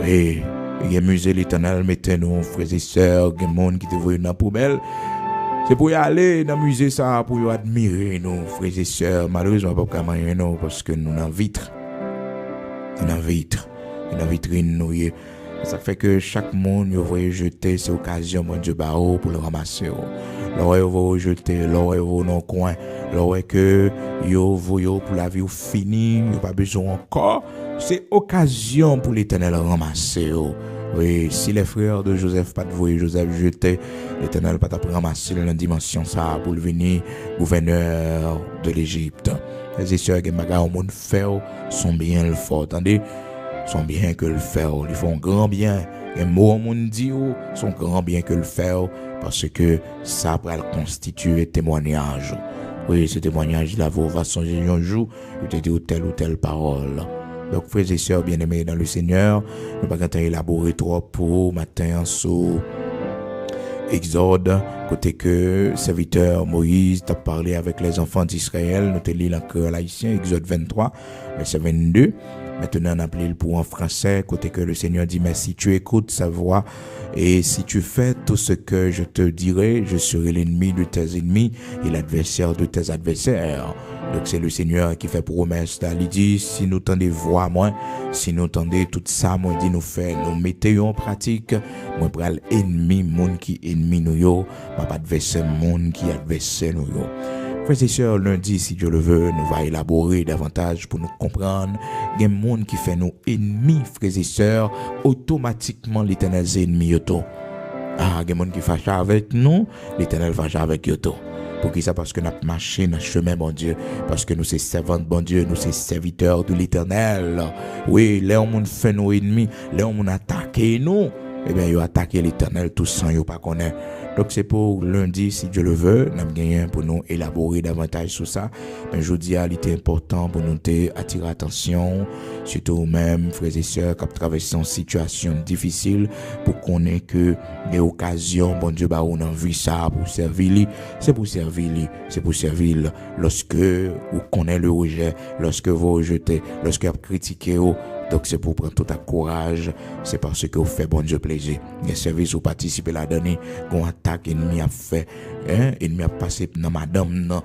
Oui, il y a un musée l'Éternel, mettez nous, frères et sœurs, il y a des gens qui te voient dans la poubelle. C'est pour y aller dans le musée ça, pour y admirer nous, frères et sœurs. Malheureusement, pas comme nous, parce que nous dans vitre. Nous dans vitre. Nous dans vitrine, nous. Ça fait que chaque monde, vous voyez jeter, c'est occasion, mon Dieu, pour le ramasser. Là, vous voyez jeter, là, vous voyez dans le coin. Là, vous voyez que vous voyez pour la vie finie, vous n'avez pas besoin encore. C'est occasion pour l'Éternel ramasser. Oui, si les frères de Joseph pas de voyer Joseph jeter, l'Éternel pas t'a ramasser dans la dimension ça pour venir gouverneur de l'Égypte. Les sœurs que bagarre au monde faire sont bien le fort, attendez, sont bien que le faire, ils font grand bien. Les mots au monde dit sont grand bien que le faire parce que ça va constituer témoignage. Oui, ce témoignage là va songer un jour, il te dit telle ou telle parole. Donc, frères et sœurs bien-aimés dans le Seigneur, nous ne pouvons pas élaborer trop pour matin sur Exode, côté que serviteur Moïse t'a parlé avec les enfants d'Israël, nous te lisons encore l'haïtien, Exode 23, verset 22. Maintenant, on appelle pour en français, côté que le Seigneur dit, mais si tu écoutes sa voix et si tu fais tout ce que je te dirai, je serai l'ennemi de tes ennemis et l'adversaire de tes adversaires. Donc c'est le Seigneur qui fait promesse là. Il dit, si nous tendez voix moi, si nous tendez tout ça, moi dit nous fait, nous mettons en pratique, moi pral ennemi, monde qui ennemi nous yo, pas adversaire, monde qui adversaire nous yo. Frères et sœurs, lundi, si Dieu le veut, nous va élaborer davantage pour nous comprendre. Il y a des gens qui fait nous ennemis, frères et sœurs, automatiquement l'Éternel est ennemi yoto. Ah, il y a des gens qui fâchent avec nous, l'Éternel fâche avec yoto. Pour qui ça? Parce que nous avons marché dans le chemin, bon Dieu. Parce que nous sommes servants de bon Dieu, nous sommes serviteurs de l'Éternel. Oui, les gens qui fait nos ennemis, les gens qui attaquent nous, eh bien, ils ont attaqué l'Éternel tout sans ils pas connaître. Donc c'est pour lundi, si Dieu le veut, nous avons gagné pour nous élaborer davantage sur ça. Mais je vous dis, il était important pour nous attirer l'attention, surtout même, frères et sœurs, qui traversent une situation difficile, pour qu'on ait que des occasions, bon Dieu, on a vu ça pour servir, c'est pour servir, lorsque vous connaissez le rejet, lorsque vous rejetez, lorsque vous critiquez, donc c'est pour prendre tout à courage, c'est parce que vous faites bon Dieu plaisir. Les services où participez là-dedans, qu'on attaque, ennemi a fait, ennemi a passé dans madame,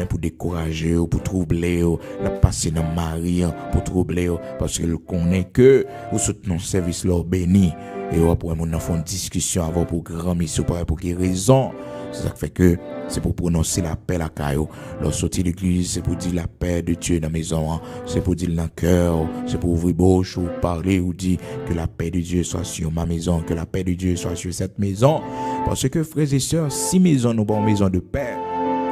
pour décourager, pour troubler, l'a passé dans mari, pour troubler, parce qu'il connaît que vous soutenez un service là béni. Et après, on a fait une discussion avant pour grand mission, pour quelle raison. C'est ça qui fait que c'est pour prononcer la paix la caillou. Lorsque sortir de l'église, c'est pour dire la paix de Dieu dans la maison. C'est pour dire dans le cœur. C'est pour ouvrir bouche ou parler ou dire que la paix de Dieu soit sur ma maison. Que la paix de Dieu soit sur cette maison. Parce que frères et sœurs, si maison nous avons maison de paix,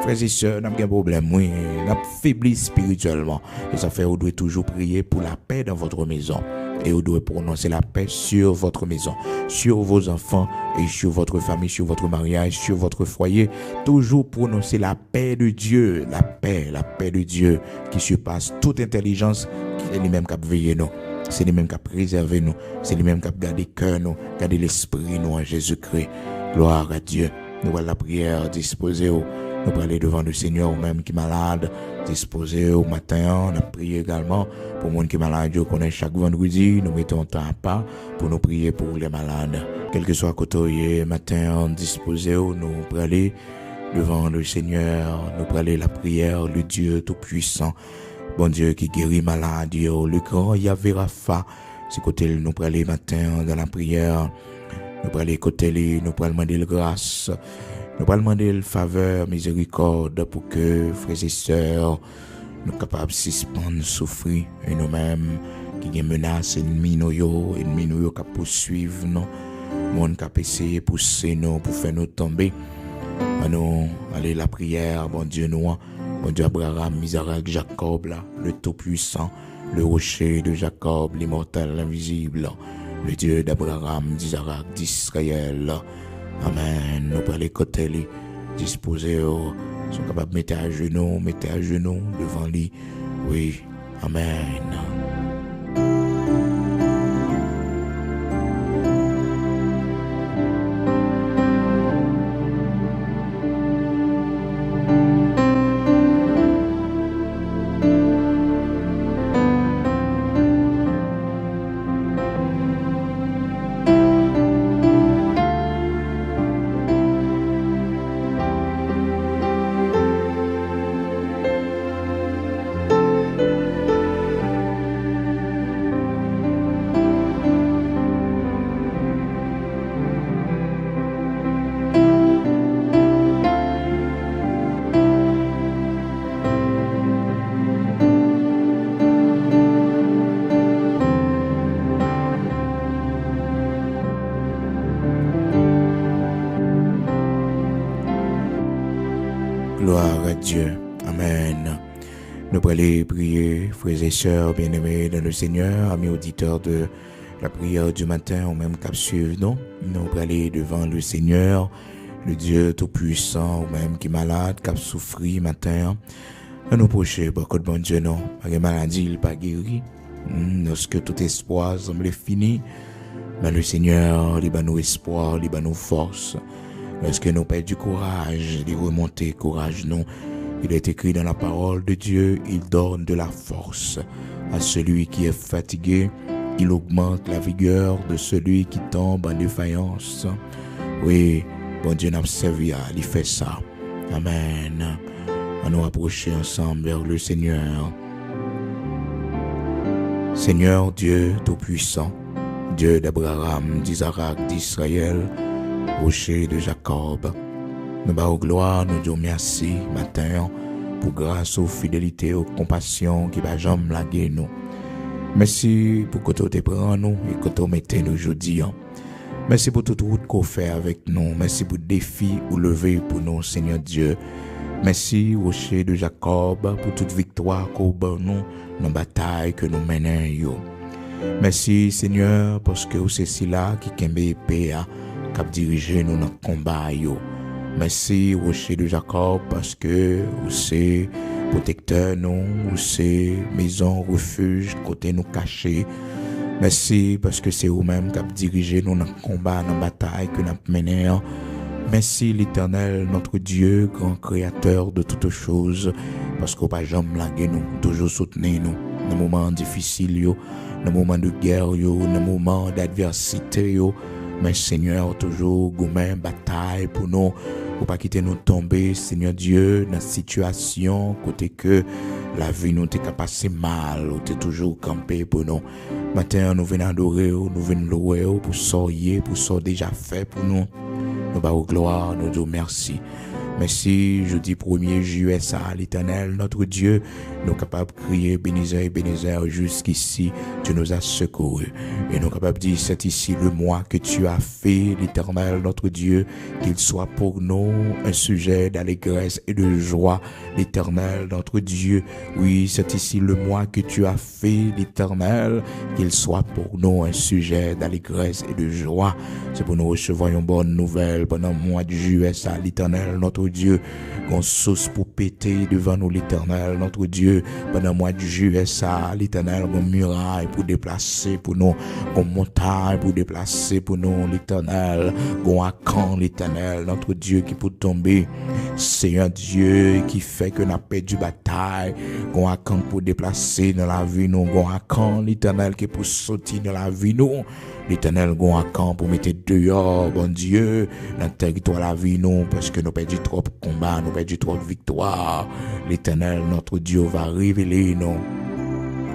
frères et sœurs, nous avons un problème, oui, nous avons faibli spirituellement. Et ça fait que vous devez toujours prier pour la paix dans votre maison. Et vous devez prononcer la paix sur votre maison, sur vos enfants et sur votre famille, sur votre mariage, sur votre foyer. Toujours prononcer la paix de Dieu, la paix de Dieu qui surpasse toute intelligence. C'est lui-même qui a veillé nous, c'est lui-même qui a préservé nous, c'est lui-même qui a gardé le cœur nous, gardé l'esprit nous en Jésus-Christ. Gloire à Dieu. Nous voilà la prière disposée. Nous allons aller devant le Seigneur, ou même qui est malade, disposé au matin. On a prié également pour les gens qui sont malades. On connaît chaque vendredi, nous mettons un temps à part pour nous prier pour les malades. Quel que soit côté matin, disposé, nous allons aller devant le Seigneur, nous allons aller la prière, le Dieu Tout-Puissant, bon Dieu qui guérit malade, le grand Yahvé Rapha. C'est côté nous allons aller matin dans la prière, nous allons aller côté nous allons demander la grâce. Nous allons demander la faveur, miséricorde pour que, frères et sœurs, nous soyons capables de suspendre, souffrir, et nous-mêmes, qui ont menace, ennemis nous qui poursuivent nous, monde qui essayer de pousser nous, pour faire nous tomber. Nous allons la prière, bon Dieu nous, bon Dieu Abraham, Isaac, Jacob, là, le Tout-Puissant, le rocher de Jacob, l'immortel, l'invisible. le Dieu d'Abraham, d'Isaac, d'Israël. Amen. Nous prenons les côtés, disposés, sont capables de mettre à genoux devant lui. Oui. Amen. Gloire à Dieu. Amen. Nous allons prier, frères et sœurs bien-aimés dans le Seigneur, amis auditeurs de la prière du matin, ou même cap suivre, non? Nous allons aller devant le Seigneur, le Dieu Tout-Puissant, ou même qui est malade, cap souffrir matin. Nous procher, beaucoup de bon Dieu, non? Pas de maladie, il n'est pas guéri. Lorsque tout espoir semble fini, mais le Seigneur, il a nous espoir, il a nous force. Lorsque nous perdons du courage, de remonter courage, non. Il est écrit dans la parole de Dieu, il donne de la force à celui qui est fatigué. Il augmente la vigueur de celui qui tombe en défaillance. Oui, bon Dieu n'a servi à lui faire ça. Amen. On nous approcher ensemble vers le Seigneur. Seigneur Dieu Tout-Puissant, Dieu d'Abraham, d'Isaac, d'Israël, rocher de Jacob, nous bas gloire, nous disons merci matin pour grâce aux fidélités, aux compassions qui va jamais laguer nous. Merci pour que tu te prends nous et que tu mettez nous aujourd'hui. Merci pour toute route qu'on fait avec nous. Merci pour le défi ou lever pour nous, Seigneur Dieu. Merci, rocher de Jacob, pour toute victoire qu'on bat nous dans la bataille que nous menons. Merci, Seigneur, parce que c'est là qui kembe épée qui dirige nous dans le combat. Merci, rocher de Jacob, parce que c'est protecteur nous, c'est maison, refuge, côté nous caché. Merci, parce que c'est vous-même qui dirige nous dans le combat, dans la bataille que nous menons. Merci l'Éternel, notre Dieu, grand créateur de toutes choses, parce qu'on pas jamais laguer nous, toujours soutenir nous dans les moments difficiles, dans les moments de guerre, dans les moments d'adversité. Mais Seigneur, toujours gourmet bataille pour nous, pour pas quitter nous tomber, Seigneur Dieu, dans la situation, côté que la vie nous t'est passé mal, ou t'es toujours campé pour nous. Maintenant, nous venons adorer, nous venons louer pour sortir, pour ce déjà fait pour nous. Nous bas gloire, nous disons merci. Merci, jeudi 1er juillet, à l'Éternel, notre Dieu, nous capables de crier Bénézer, jusqu'ici, tu nous as secourus. Et nous capables de dire, c'est ici le mois que tu as fait, l'Éternel, notre Dieu, qu'il soit pour nous un sujet d'allégresse et de joie, l'Éternel, notre Dieu. Oui, c'est ici le mois que tu as fait, l'Éternel, qu'il soit pour nous un sujet d'allégresse et de joie. C'est pour nous recevoir une bonne nouvelle pendant le mois de juillet, à l'Éternel, notre Dieu, qu'on sauce pour péter devant nous, l'Éternel, notre Dieu, pendant le mois de juillet, ça, l'Éternel, qu'on muraille pour déplacer pour nous, qu'on montagne pour déplacer pour nous, l'Éternel, qu'on accant, l'Éternel, notre Dieu, qui peut tomber, c'est un Dieu qui fait que nous avons perdu bataille, qu'on accant pour déplacer dans la vie, nous, qu'on accant, l'Éternel, qui peut sortir dans la vie, nous, l'Éternel, qu'on accant pour mettre dehors, bon Dieu, dans le territoire la vie, nous, parce que nous perdu trop de combats, nous perdu trop de victoires. L'Éternel, notre Dieu, va révéler nous.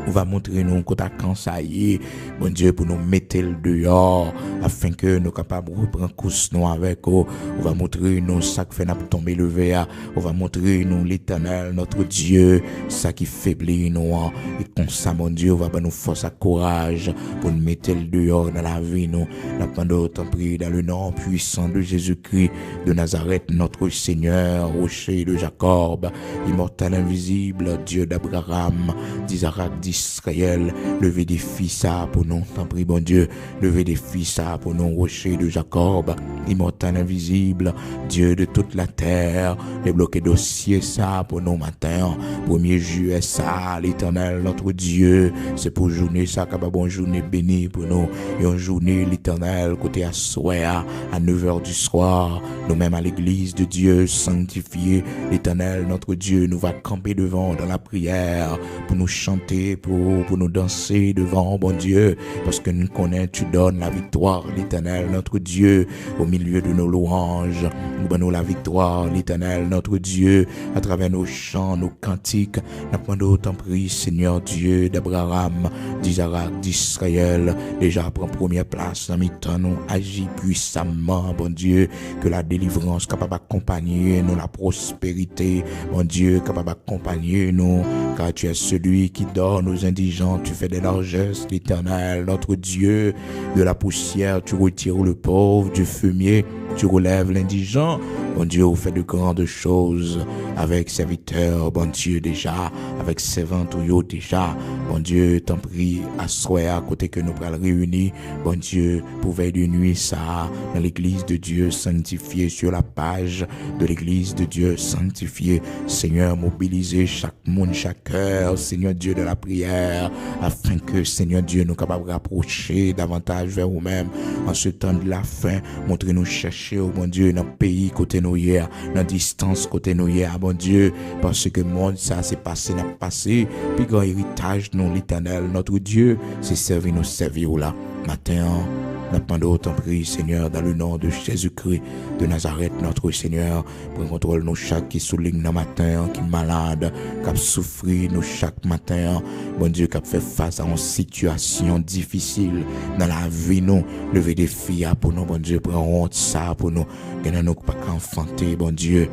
On va montrer nous quand ça y est, bon Dieu, pour nous mettre le dehors, afin que nous capables de reprendre course nous avec eux. On va montrer nous ça qui fait nous tomber le verre. On va montrer nous l'Éternel, notre Dieu, ça qui faiblit nous. Et comme ça, mon Dieu, on va nous force à courage pour nous mettre le dehors dans la vie, nous. Nous pendant temps prier dans le nom puissant de Jésus-Christ de Nazareth, notre Seigneur, rocher de Jacob, immortel invisible, Dieu d'Abraham, d'Isaac, d'Israël, levez des fils ça pour nous, t'en prie, bon Dieu, levez des fils ça pour nous, rocher de Jacob, immortel invisible, Dieu de toute la terre, débloquez dossier ça pour nous matin, 1er juillet ça, l'Éternel, notre Dieu, c'est pour journée ça, capable une journée bénie pour nous, et une journée l'Éternel, côté à soir, à 9h du soir, nous-mêmes à l'église de Dieu, sanctifié, l'Éternel, notre Dieu, nous va camper devant dans la prière, pour nous chanter, pour nous danser devant, bon Dieu, parce que nous connaissons, tu donnes la victoire, l'Éternel, notre Dieu, au milieu de nos louanges, nous donnons la victoire, l'Éternel, notre Dieu, à travers nos chants, nos cantiques, nous demandons t'en prie, Seigneur Dieu d'Abraham, d'Isaac, d'Israël, déjà prend première place dans mi-temps, nous agis puissamment, bon Dieu, que la délivrance capable d'accompagner nous, la prospérité, mon Dieu, capable d'accompagner nous, car tu es celui qui donne aux indigents, tu fais des largesses, l'Éternel, notre Dieu, de la poussière, tu retires le pauvre, du fumier, tu relèves l'indigent, bon Dieu, vous faites de grandes choses avec serviteurs, bon Dieu, déjà, avec servantes déjà, bon Dieu, t'en prie, assois à côté que nous pourrons réunir, bon Dieu, pour veille de nuit, ça, dans l'église de Dieu, sanctifiée sur la page de l'église de Dieu, sanctifiée, Seigneur, mobiliser chaque monde, chaque cœur, Seigneur Dieu, de la prière, afin que, Seigneur Dieu, nous capables de rapprocher davantage vers vous-même, en ce temps de la fin, montrez-nous chercher, oh mon Dieu, dans le pays côté nous hier, dans la distance côté nous hier, bon Dieu, parce que le monde, ça, c'est passé, n'a passé, puis grand héritage, nous, l'Éternel, notre Dieu, c'est servir là, matin, nous demandons ton prix, Seigneur, dans le nom de Jésus-Christ de Nazareth, notre Seigneur, prends contrôle nous chaque qui souligne dans matin, qui est malade, qui a souffert nous chaque matin, bon Dieu, qui a fait face à une situation difficile dans la vie, nous, lever des filles pour nous, bon Dieu, prends honte ça pour nous, que nous pas qu'enfanter, bon Dieu.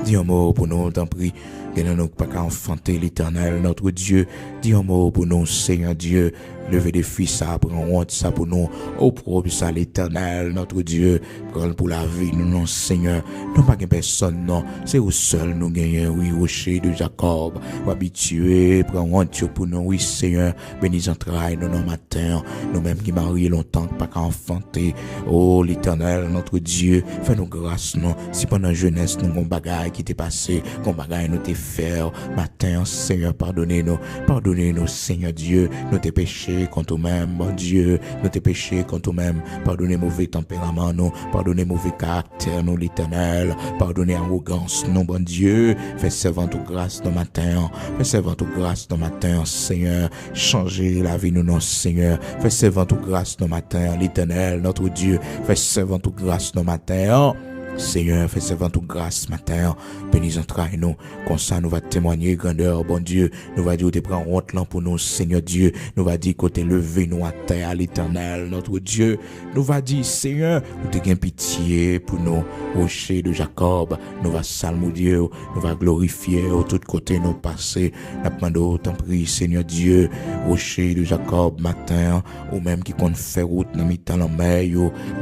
Dis un mot pour nous, t'en prie. Que nous pas qu'à enfanter l'Éternel, notre Dieu. Dis un mot pour nous, Seigneur Dieu. Lever des fils, ça, prends honte, ça pour nous. Au propre, ça, l'Éternel, notre Dieu. Prends pour la vie, nous, non, Seigneur. Nous pas qu'une personne, non. C'est vous seul, nous gagnons, oui, rocher de Jacob. Habitué, prends honte pour nous, oui, Seigneur. Bénis entrailles, nous, non, matin. Nous-mêmes qui mariés longtemps, pas qu'à enfanter. Oh, l'Éternel, notre Dieu. Fais-nous grâce, non. Si pendant jeunesse, nous, mon bagage qui t'est passé, mon bagage nous t'est fait, matin, Seigneur, pardonnez-nous, Seigneur Dieu, nous t'es péchés contre nous-mêmes, mon Dieu, nous t'es péchés contre nous-mêmes, pardonnez mauvais tempérament, nous, pardonnez mauvais caractère, nous, l'Éternel, pardonnez arrogance, nous, bon Dieu, fais servant ou grâce dans matin, fais servant ou grâce dans matin, Seigneur, changez la vie, nous, non, Seigneur, fais servant ou grâce dans matin, l'Éternel, notre Dieu, fais servant ou grâce dans matin, Seigneur, fais servant toute grâce matin, bénis entrailles nous, comme ça nous va témoigner grandeur, bon Dieu, nous va dire, tu prends honte là pour nous, Seigneur Dieu, nous va dire, côté levé nous à terre, à l'Éternel, notre Dieu, nous va dire, Seigneur, nous te gain pitié pour nous, rocher de Jacob, nous va salmodier, nous va glorifier, au tout côté nous passer, nous demandons, t'en prie, Seigneur Dieu, rocher de Jacob matin, ou même qui compte faire route dans mi-temps la mer,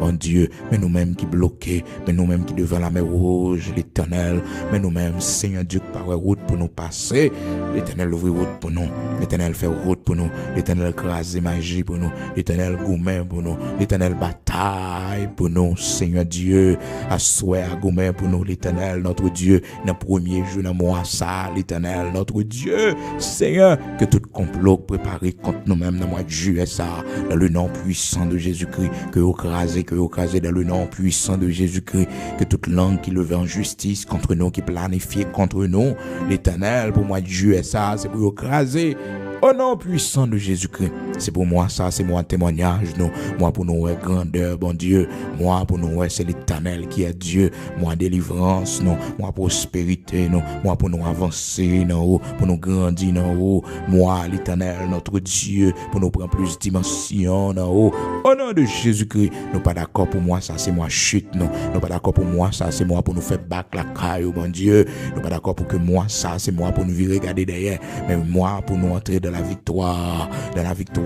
bon Dieu, mais nous-mêmes qui bloqués, mais nous-mêmes qui devant la mer rouge, l'Éternel, mais nous-mêmes, Seigneur Dieu, par route pour nous passer, l'Éternel ouvre route pour nous, l'Éternel fait route pour nous, l'Éternel crase magie pour nous, l'Éternel gourmet pour nous, l'Éternel bataille pour nous, Seigneur Dieu, assoir gourmet pour nous, l'Éternel, notre Dieu, dans le premier jour, dans le mois, ça, l'Éternel, notre Dieu, Seigneur, que tout complot préparé contre nous-mêmes, dans le mois de juillet, ça, dans le nom puissant de Jésus-Christ, que vous crasez dans le nom puissant de Jésus-Christ, que toute langue qui levait en justice contre nous, qui planifiait contre nous, l'Éternel, pour moi, Dieu est ça, c'est pour écraser. Au nom puissant de Jésus-Christ, c'est pour moi ça, c'est moi témoignage, non. Moi pour nous, ouais, grandeur, bon Dieu. Moi pour nous, ouais, c'est l'Éternel qui est Dieu. Moi, délivrance, non. Moi, prospérité, non. Moi pour nous avancer, non. Pour nous grandir, non. Moi, l'Éternel, notre Dieu, pour nous prendre plus de dimension, non. Au nom de Jésus-Christ, nous pas d'accord pour moi, ça, c'est moi chute, non. Nous pas d'accord pour moi, ça, c'est moi pour nous faire back la caille, bon Dieu. Nous pas d'accord pour que moi, ça, c'est moi pour nous virer, regarder derrière. Mais moi, pour nous entrer dans la victoire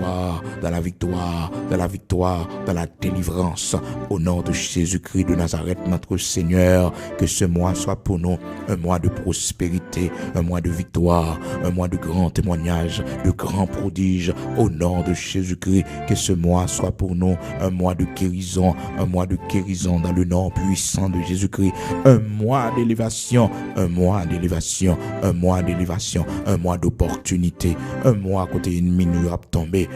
victoire, dans la victoire, dans la victoire, dans la délivrance. Au nom de Jésus-Christ de Nazareth, notre Seigneur, que ce mois soit pour nous un mois de prospérité, un mois de victoire, un mois de grands témoignages, de grands prodiges. Au nom de Jésus-Christ, que ce mois soit pour nous un mois de guérison dans le nom puissant de Jésus-Christ. Un mois d'élévation, un mois d'élévation, un mois d'élévation, un mois d'opportunité, un mois côté ennemi nous a tombé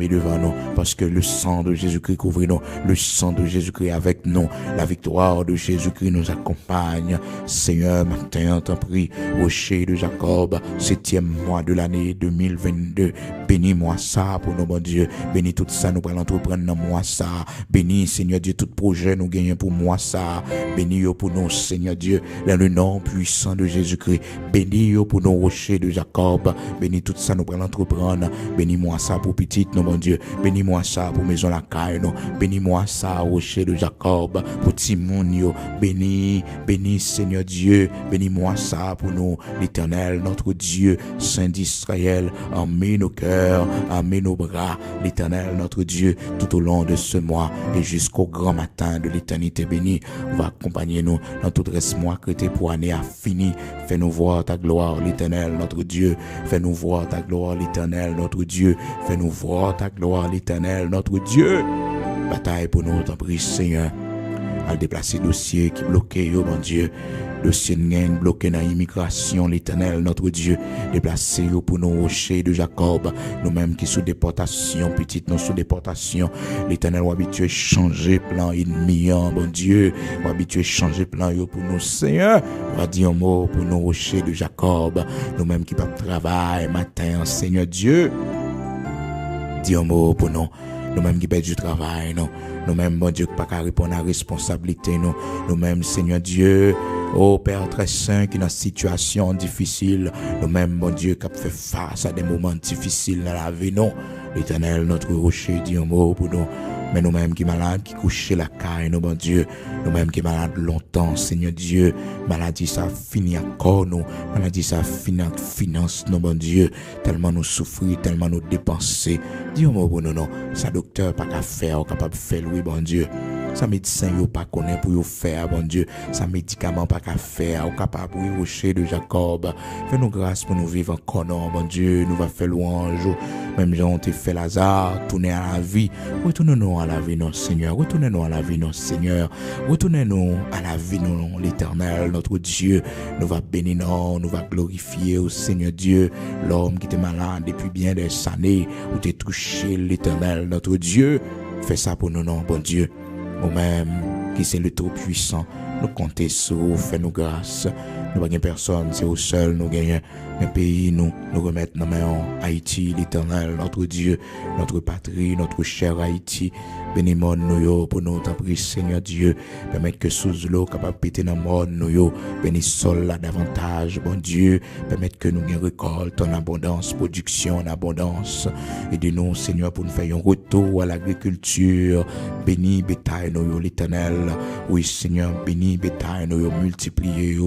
devant nous parce que le sang de Jésus-Christ couvre nous, le sang de Jésus-Christ avec nous, la victoire de Jésus-Christ nous accompagne. Seigneur, matin, t'en prie, rocher de Jacob, 7e mois de l'année 2022, bénis-moi ça pour nous, bon Dieu, bénis tout ça, nous allons entreprendre dans moi ça, bénis, Seigneur Dieu, tout projet nous gagnons pour moi ça, bénis pour nous, Seigneur Dieu, dans le nom puissant de Jésus-Christ, bénis pour nous, rocher de Jacob, bénis tout ça, nous allons entreprendre, bénis-moi ça pour petite, nous, bon Dieu, bénis-moi ça pour maison la caille, nous, bénis-moi ça, rocher de Jacob, pour Timoun, bénis, Seigneur Dieu, bénis-moi ça pour nous, l'Éternel, notre Dieu, Saint d'Israël, emmène nos cœurs, emmène nos bras, l'Éternel, notre Dieu, tout au long de ce mois et jusqu'au grand matin de l'éternité bénie, va accompagner nous dans tout reste mois que tes pour année a fini. Fais-nous voir ta gloire, l'Éternel, notre Dieu. Fais-nous voir ta gloire, l'Éternel, notre Dieu. Fais-nous voir ta gloire, l'Éternel, notre Dieu. Bataille pour nous, t'en prie, Seigneur. À déplacer dossier qui bloqué, oh mon Dieu. Dossier de gang bloqué dans l'immigration, l'Éternel, notre Dieu. Déplacer pour nous rochers de Jacob. Nous-mêmes qui sous déportation, petite nous sous déportation. L'Éternel, ou habitué changer plan ennemi, bon Dieu. Ou habitué changer plan pour nous, Seigneur. On va dire un mot pour nous rochers de Jacob. Nous-mêmes qui pas de travail, matin, Seigneur Dieu. Dis un mot pour nous. Nous-mêmes qui perdons du travail, non. Nous-mêmes, bon Dieu, qui pas qu'à répondre à la responsabilité, non. Nous-mêmes, Seigneur Dieu, oh Père très saint, qui est dans une situation difficile. Nous-mêmes, bon Dieu, qui a fait face à des moments difficiles dans la vie, non. L'Éternel, notre rocher, dit un mot pour nous. Mais nous-mêmes qui malades, qui couchent la caille, nous, bon Dieu. Nous-mêmes qui malades longtemps, Seigneur Dieu. Maladie, ça finit encore, nous. Maladie, ça finit en finance, nous, bon Dieu. Tellement nous souffrir, tellement nous dépenser. Dis un mot pour nous, non. Ça docteur, pas qu'à faire, capable de faire, oui, bon Dieu. Ça médecin, yo pas connaît pour yo faire, bon Dieu. Ça médicament, pas qu'à faire, ou capable, oui, rocher de Jacob. Fais-nous grâce pour nous vivre encore, non, bon Dieu. Nous va faire louange. Même gens ont fait Lazare, tourner à la vie. Retournez-nous à la vie, non, Seigneur. Retournez-nous à la vie, non, Seigneur. Retournez-nous à la vie, non, l'Éternel, notre Dieu. Nous va bénir, non, nous va glorifier au Seigneur Dieu. L'homme qui était malade depuis bien des années, où t'es touché, l'Éternel, notre Dieu. Fais ça pour nous, non, bon Dieu. Nous-mêmes, qui c'est le tout puissant, nous comptons sur vous, fais-nous grâce. Nous n'avons personne, c'est au seul, nous gagnons un pays, nous remettons dans main Haïti, l'Éternel, notre Dieu, notre patrie, notre cher Haïti. Bénis-moi nous pour nous t'en prie, Seigneur Dieu. Permettre que sous l'eau capable de péter dans le monde nous. Bénis sol là davantage, bon Dieu. Permettre que nous ayons récolte en abondance, production en abondance. Aidez-nous, Seigneur, pour nous faire un retour à l'agriculture. Bénis bétail nous, l'Éternel. Oui, Seigneur, bénis bétail nous, multipliez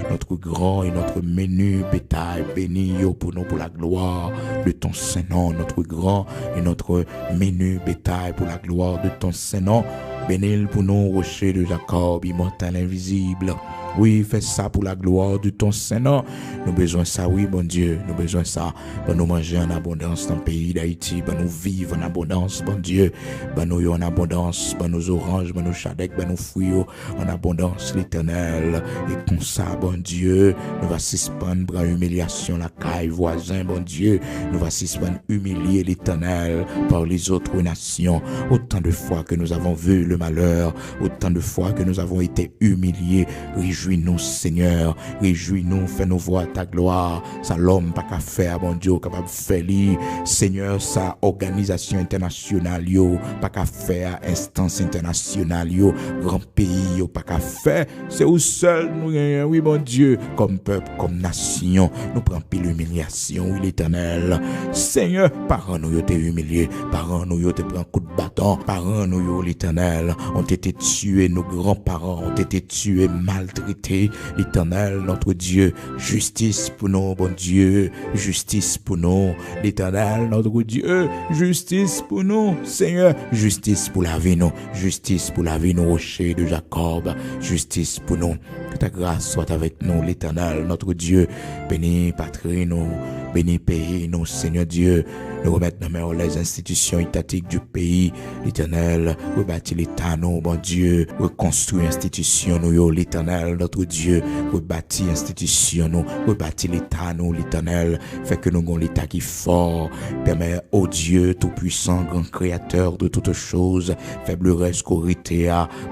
notre grand et notre menu bétail. Bénis pour nous, pour la gloire de ton Saint-Nom, notre grand et notre menu bétail pour la gloire de ton Saint-Nom. Bénis pour nous, rocher de Jacob, immortel, invisible. Oui, fais ça pour la gloire de ton Saint-Nom. Nous besoin ça, oui, bon Dieu. Nous besoin ça. Ben nous manger en abondance dans le pays d'Haïti. Ben nous vivre en abondance, bon Dieu. Ben nous en abondance. Ben nos oranges, ben nos chadek, ben nos fruits en abondance, l'Éternel. Et comme ça, bon Dieu, nous va suspendre pour humiliation la caille voisin, bon Dieu. Nous va suspendre humilier l'Éternel par les autres nations. Autant de fois que nous avons vu le malheur, autant de fois que nous avons été humiliés. Réjouis-nous, Seigneur. Réjouis-nous, fais-nous voir ta gloire. Ça l'homme pas qu'à faire, bon Dieu, capable de faire. Seigneur, sa organisation internationale, yo, pas qu'à faire, instance internationale, yo, grand pays, yo, pas qu'à faire. C'est où seul nous, oui, bon Dieu, comme peuple, comme nation, nous prenons pile l'humiliation, oui, l'Éternel. Seigneur, parents nous, yo, t'es humilié. Parents nous, yo, t'es pris un coup de bâton. Parents nous, yo, l'Éternel, ont été tués, nos grands-parents ont été tués, maltraités. vérité, l'Éternel, notre Dieu, justice pour nous, bon Dieu, justice pour nous, l'Éternel, notre Dieu, justice pour nous, Seigneur, justice pour la vie, nous, justice pour la vie, nous, rocher de Jacob, justice pour nous. Que ta grâce soit avec nous, l'Éternel, notre Dieu. Bénis patrie nous, bénis pays nous, Seigneur Dieu. Nous remettre dans mes mains les institutions étatiques du pays, l'Éternel. Rebâtir l'État, nous, bon Dieu. Reconstruire l'institution, nous, l'Éternel, notre Dieu. Rebâtir l'institution, nous. Rebâtir l'État, nous, l'Éternel. Fait que nous avons l'État qui est fort. Permet, ô Dieu, tout-puissant, grand créateur de toutes choses, faible reste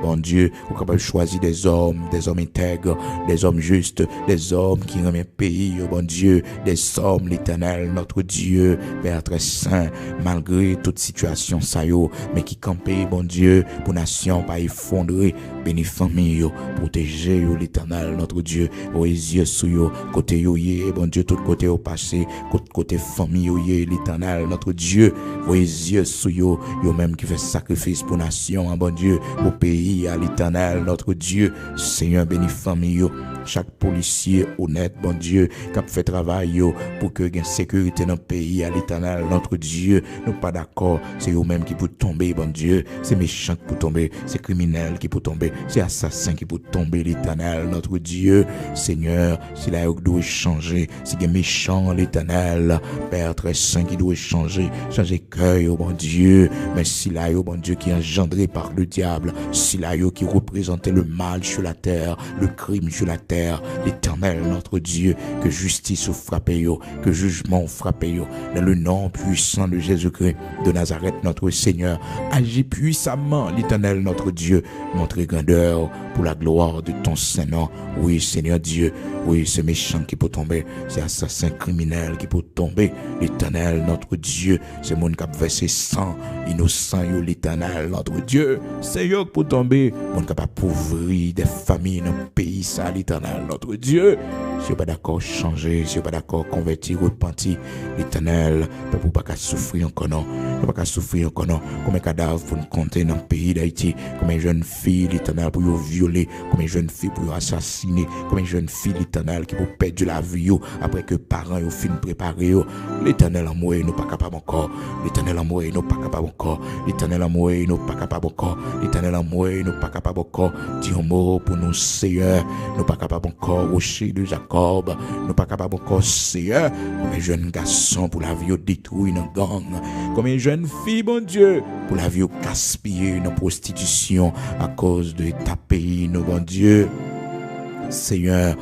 bon Dieu, vous capable de choisir des hommes intègres, des hommes justes, des hommes qui remettent pays, oh bon Dieu, des hommes, l'Éternel, notre Dieu, Père très saint, malgré toute situation, ça yo, mais qui campait, bon Dieu, pour nation, pas effondrer, béni famille, protéger, l'Éternel, notre Dieu, aux yeux sous yo, côté yo, bon Dieu, tout côté au passé, côté famille, yo, l'Éternel, notre Dieu, aux yeux sous yo, même qui fait sacrifice pour nation, bon Dieu, au pays, à l'Éternel, notre Dieu, Seigneur, béni famille, chaque policier honnête, bon Dieu, qui a fait travail pour que y ait sécurité dans le pays, à l'Éternel, notre Dieu, nous pas d'accord, c'est eux-mêmes qui peuvent tomber, bon Dieu, c'est méchant qui peuvent tomber, c'est criminel qui peuvent tomber, c'est assassin qui peuvent tomber, l'Éternel, notre Dieu, Seigneur, si la doit changer, si y a méchant, l'Éternel, Père très saint qui doit changer cœur, bon Dieu, mais si la bon Dieu qui est engendré par le diable, si la qui représentait le mal sur la terre, le crime sur la terre, l'Éternel, notre Dieu, que justice frappe yo, que jugement frappe yo, dans le nom puissant de Jésus-Christ de Nazareth, notre Seigneur, agis puissamment, l'Éternel, notre Dieu, montre grandeur pour la gloire de ton Saint-Nom. Oui, Seigneur Dieu, oui, c'est méchant qui peut tomber, c'est assassin criminel qui peut tomber, l'Éternel, notre Dieu, c'est mon qui a versé sang innocent, l'Éternel, notre Dieu, c'est yo qui peut tomber, mon qui a appauvri des familles dans le pays, ça, l'Éternel, notre Dieu. Si vous pas d'accord changer, si vous pas d'accord convertir, repentir, l'Éternel, pour pas souffrir encore non, pas souffrir encore non, combien de cadavres pour nous compter dans le pays d'Haïti, combien de jeunes filles, l'Éternel, pour vous violer, combien de jeunes filles pour vous assassiner, combien de jeunes filles, l'Éternel, qui pour perdre la vie, après que parents ont fini préparer, l'Éternel en moi, nous pas capable encore, l'Éternel en moi, nous pas capable encore, l'Éternel en moi, nous pas capable encore, l'Éternel en moi, nous pas capable encore, dis un mot pour nous, Seigneur, nous pas capable encore, rocher de Jacob, nous pas capable encore, Seigneur, combien de jeunes garçons pour la vie détruire dans gang, combien de jeunes filles, bon Dieu, pour la vie gaspiller dans prostitution à cause de ta pays, nous, bon Dieu, Seigneur.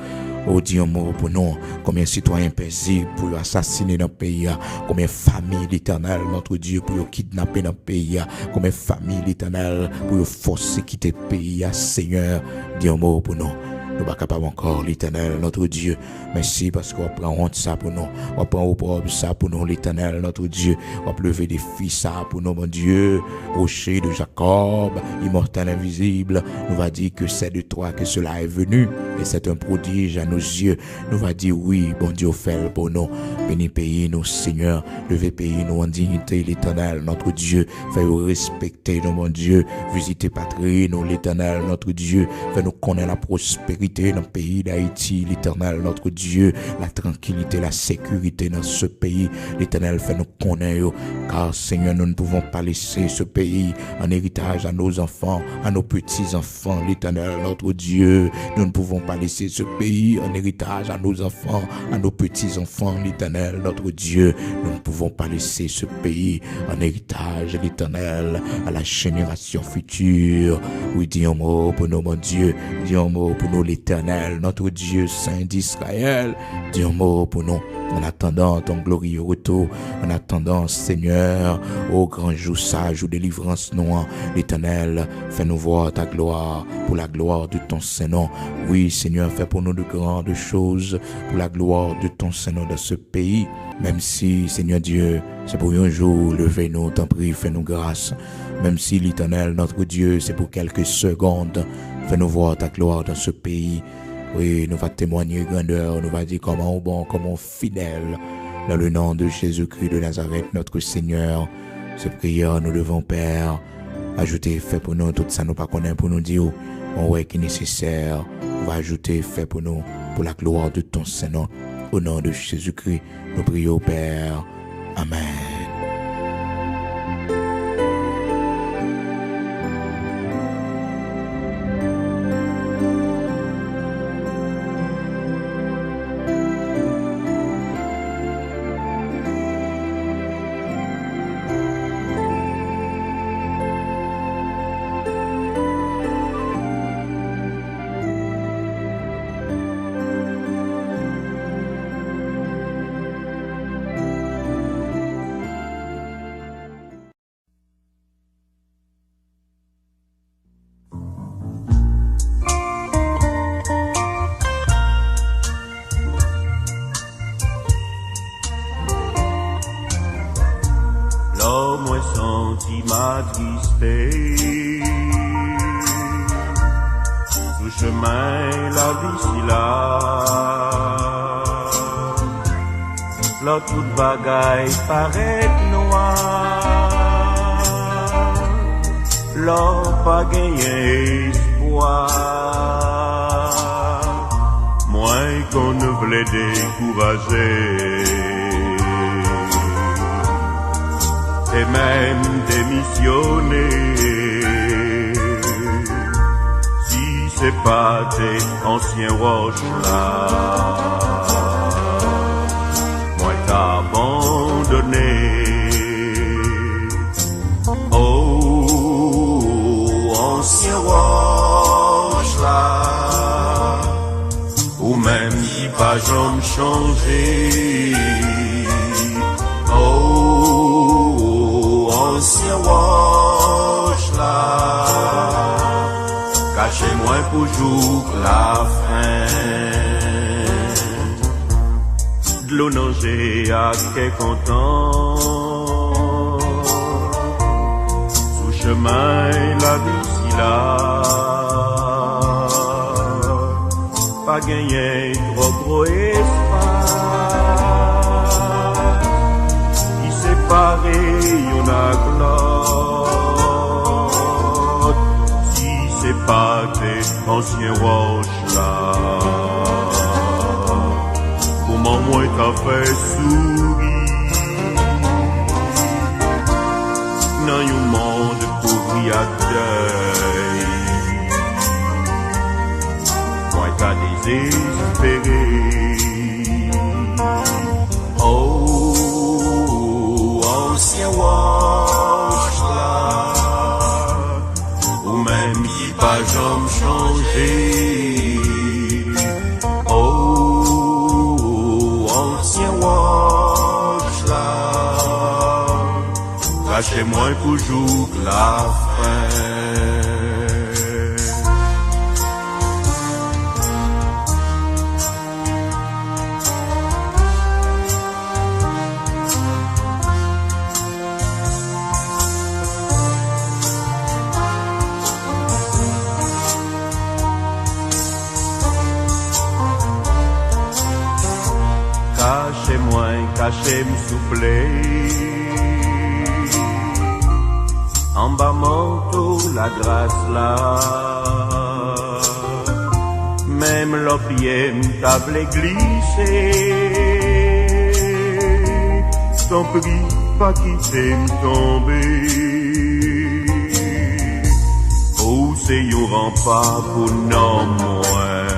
Oh Dieu, mot pour nous, combien de citoyens paisibles pour assassiner dans le pays, combien de familles l'Éternel, notre Dieu, pour kidnapper dans le pays, combien de familles l'Éternel, pour forcer quitter le pays, Seigneur, Dieu, mot pour nous. Nous ne sommes pas capables encore, l'Éternel, notre Dieu. Merci parce qu'on prend honte ça pour nous. On prend au propre ça pour nous, l'Éternel, notre Dieu. On lever des filles ça pour nous, mon Dieu. Rocher de Jacob, immortel, invisible. Nous va dire que c'est de toi que cela est venu. Et c'est un prodige à nos yeux. Nous va dire oui, bon Dieu, fait pour nous. Bénis pays, nous, Seigneur. Levez pays, nous, en dignité, l'Éternel, notre Dieu. Fais-nous respecter, nous, mon Dieu. Visiter patrie, nous, l'Éternel, notre Dieu. Fais-nous connaître la prospérité dans le pays d'Haïti, l'Éternel, notre Dieu, la tranquillité, la sécurité dans ce pays. L'Éternel fait nous connaître, car Seigneur, nous ne pouvons pas laisser ce pays en héritage à nos enfants, à nos petits-enfants. L'Éternel, notre Dieu, nous ne pouvons pas laisser ce pays en héritage à nos enfants, à nos petits-enfants. L'Éternel, notre Dieu, nous ne pouvons pas laisser ce pays en héritage, l'Éternel, à la génération future. Oui, dis un mot pour nous, mon Dieu, dis un mot pour nous, l'Éternel, notre Dieu saint d'Israël, dis un mot pour nous, en attendant ton glorieux retour, en attendant, Seigneur, au grand jour sage ou délivrance noire, l'Éternel, fais-nous voir ta gloire, pour la gloire de ton Saint-Nom. Oui, Seigneur, fais pour nous de grandes choses, pour la gloire de ton Saint-Nom dans ce pays, même si, Seigneur Dieu, c'est pour un jour, levez-nous, t'en prie, fais-nous grâce, même si l'Éternel, notre Dieu, c'est pour quelques secondes, fais-nous voir ta gloire dans ce pays. Oui, nous va témoigner grandeur, nous va dire comment bon, comment fidèle, dans le nom de Jésus-Christ de Nazareth, notre Seigneur. Ce prière, nous devons, Père, ajouter, fait pour nous tout ça, nous pas connaître pour nous dire, on ouais qui est nécessaire. on va ajouter fait pour nous, pour la gloire de ton Saint-Nom. Au nom de Jésus-Christ, nous prions, Père. Amen.
L'homme est senti m'attristé. Tout chemin, la vie si là. Là, toute bagaille paraît noire. Là, pas gagné espoir. Moins qu'on ne voulait décourager. Et même démissionner. Si c'est pas tes anciens roches là, moi t'abandonné. Oh, anciens roches là, ou même si pas j'en changer. Ancien roche là, cachez-moi pour jour la fin. De l'eau nager à qu'est content. Sous chemin la vie si là, pas gagné trop gros espace. Séparés, y'en a glotte. Si c'est pas tes anciens roches là, comment moi t'as fait sourire? Dans un monde pourri à deuil, moi t'as désespéré. Ancien roche là, ou même qui pas jamais changé. Oh, ancien roche là, cachez-moi pour jour la fin. Cachez-moi, cachez-moi souffler. En bas manteau, la grâce là. Même l'opier m'table glissé. T'en prie, pas quitter m'tomber. Oh, c'est yon rempart pour non moins.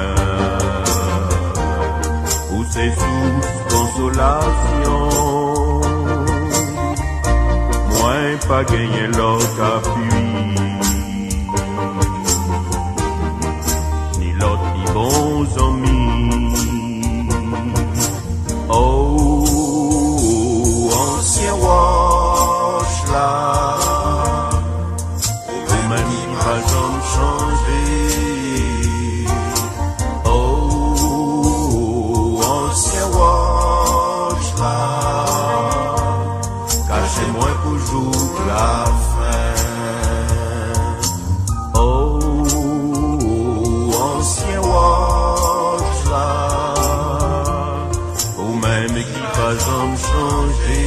Où c'est sous consolation, moins pas gagner l'autre appui, ni l'autre ni bons amis. Oh, ancien roche là, ou même qui pas jamais changé. Cachez-moi pour jour la fin. Oh, ancien roche là, ou même qui pas jamais changé.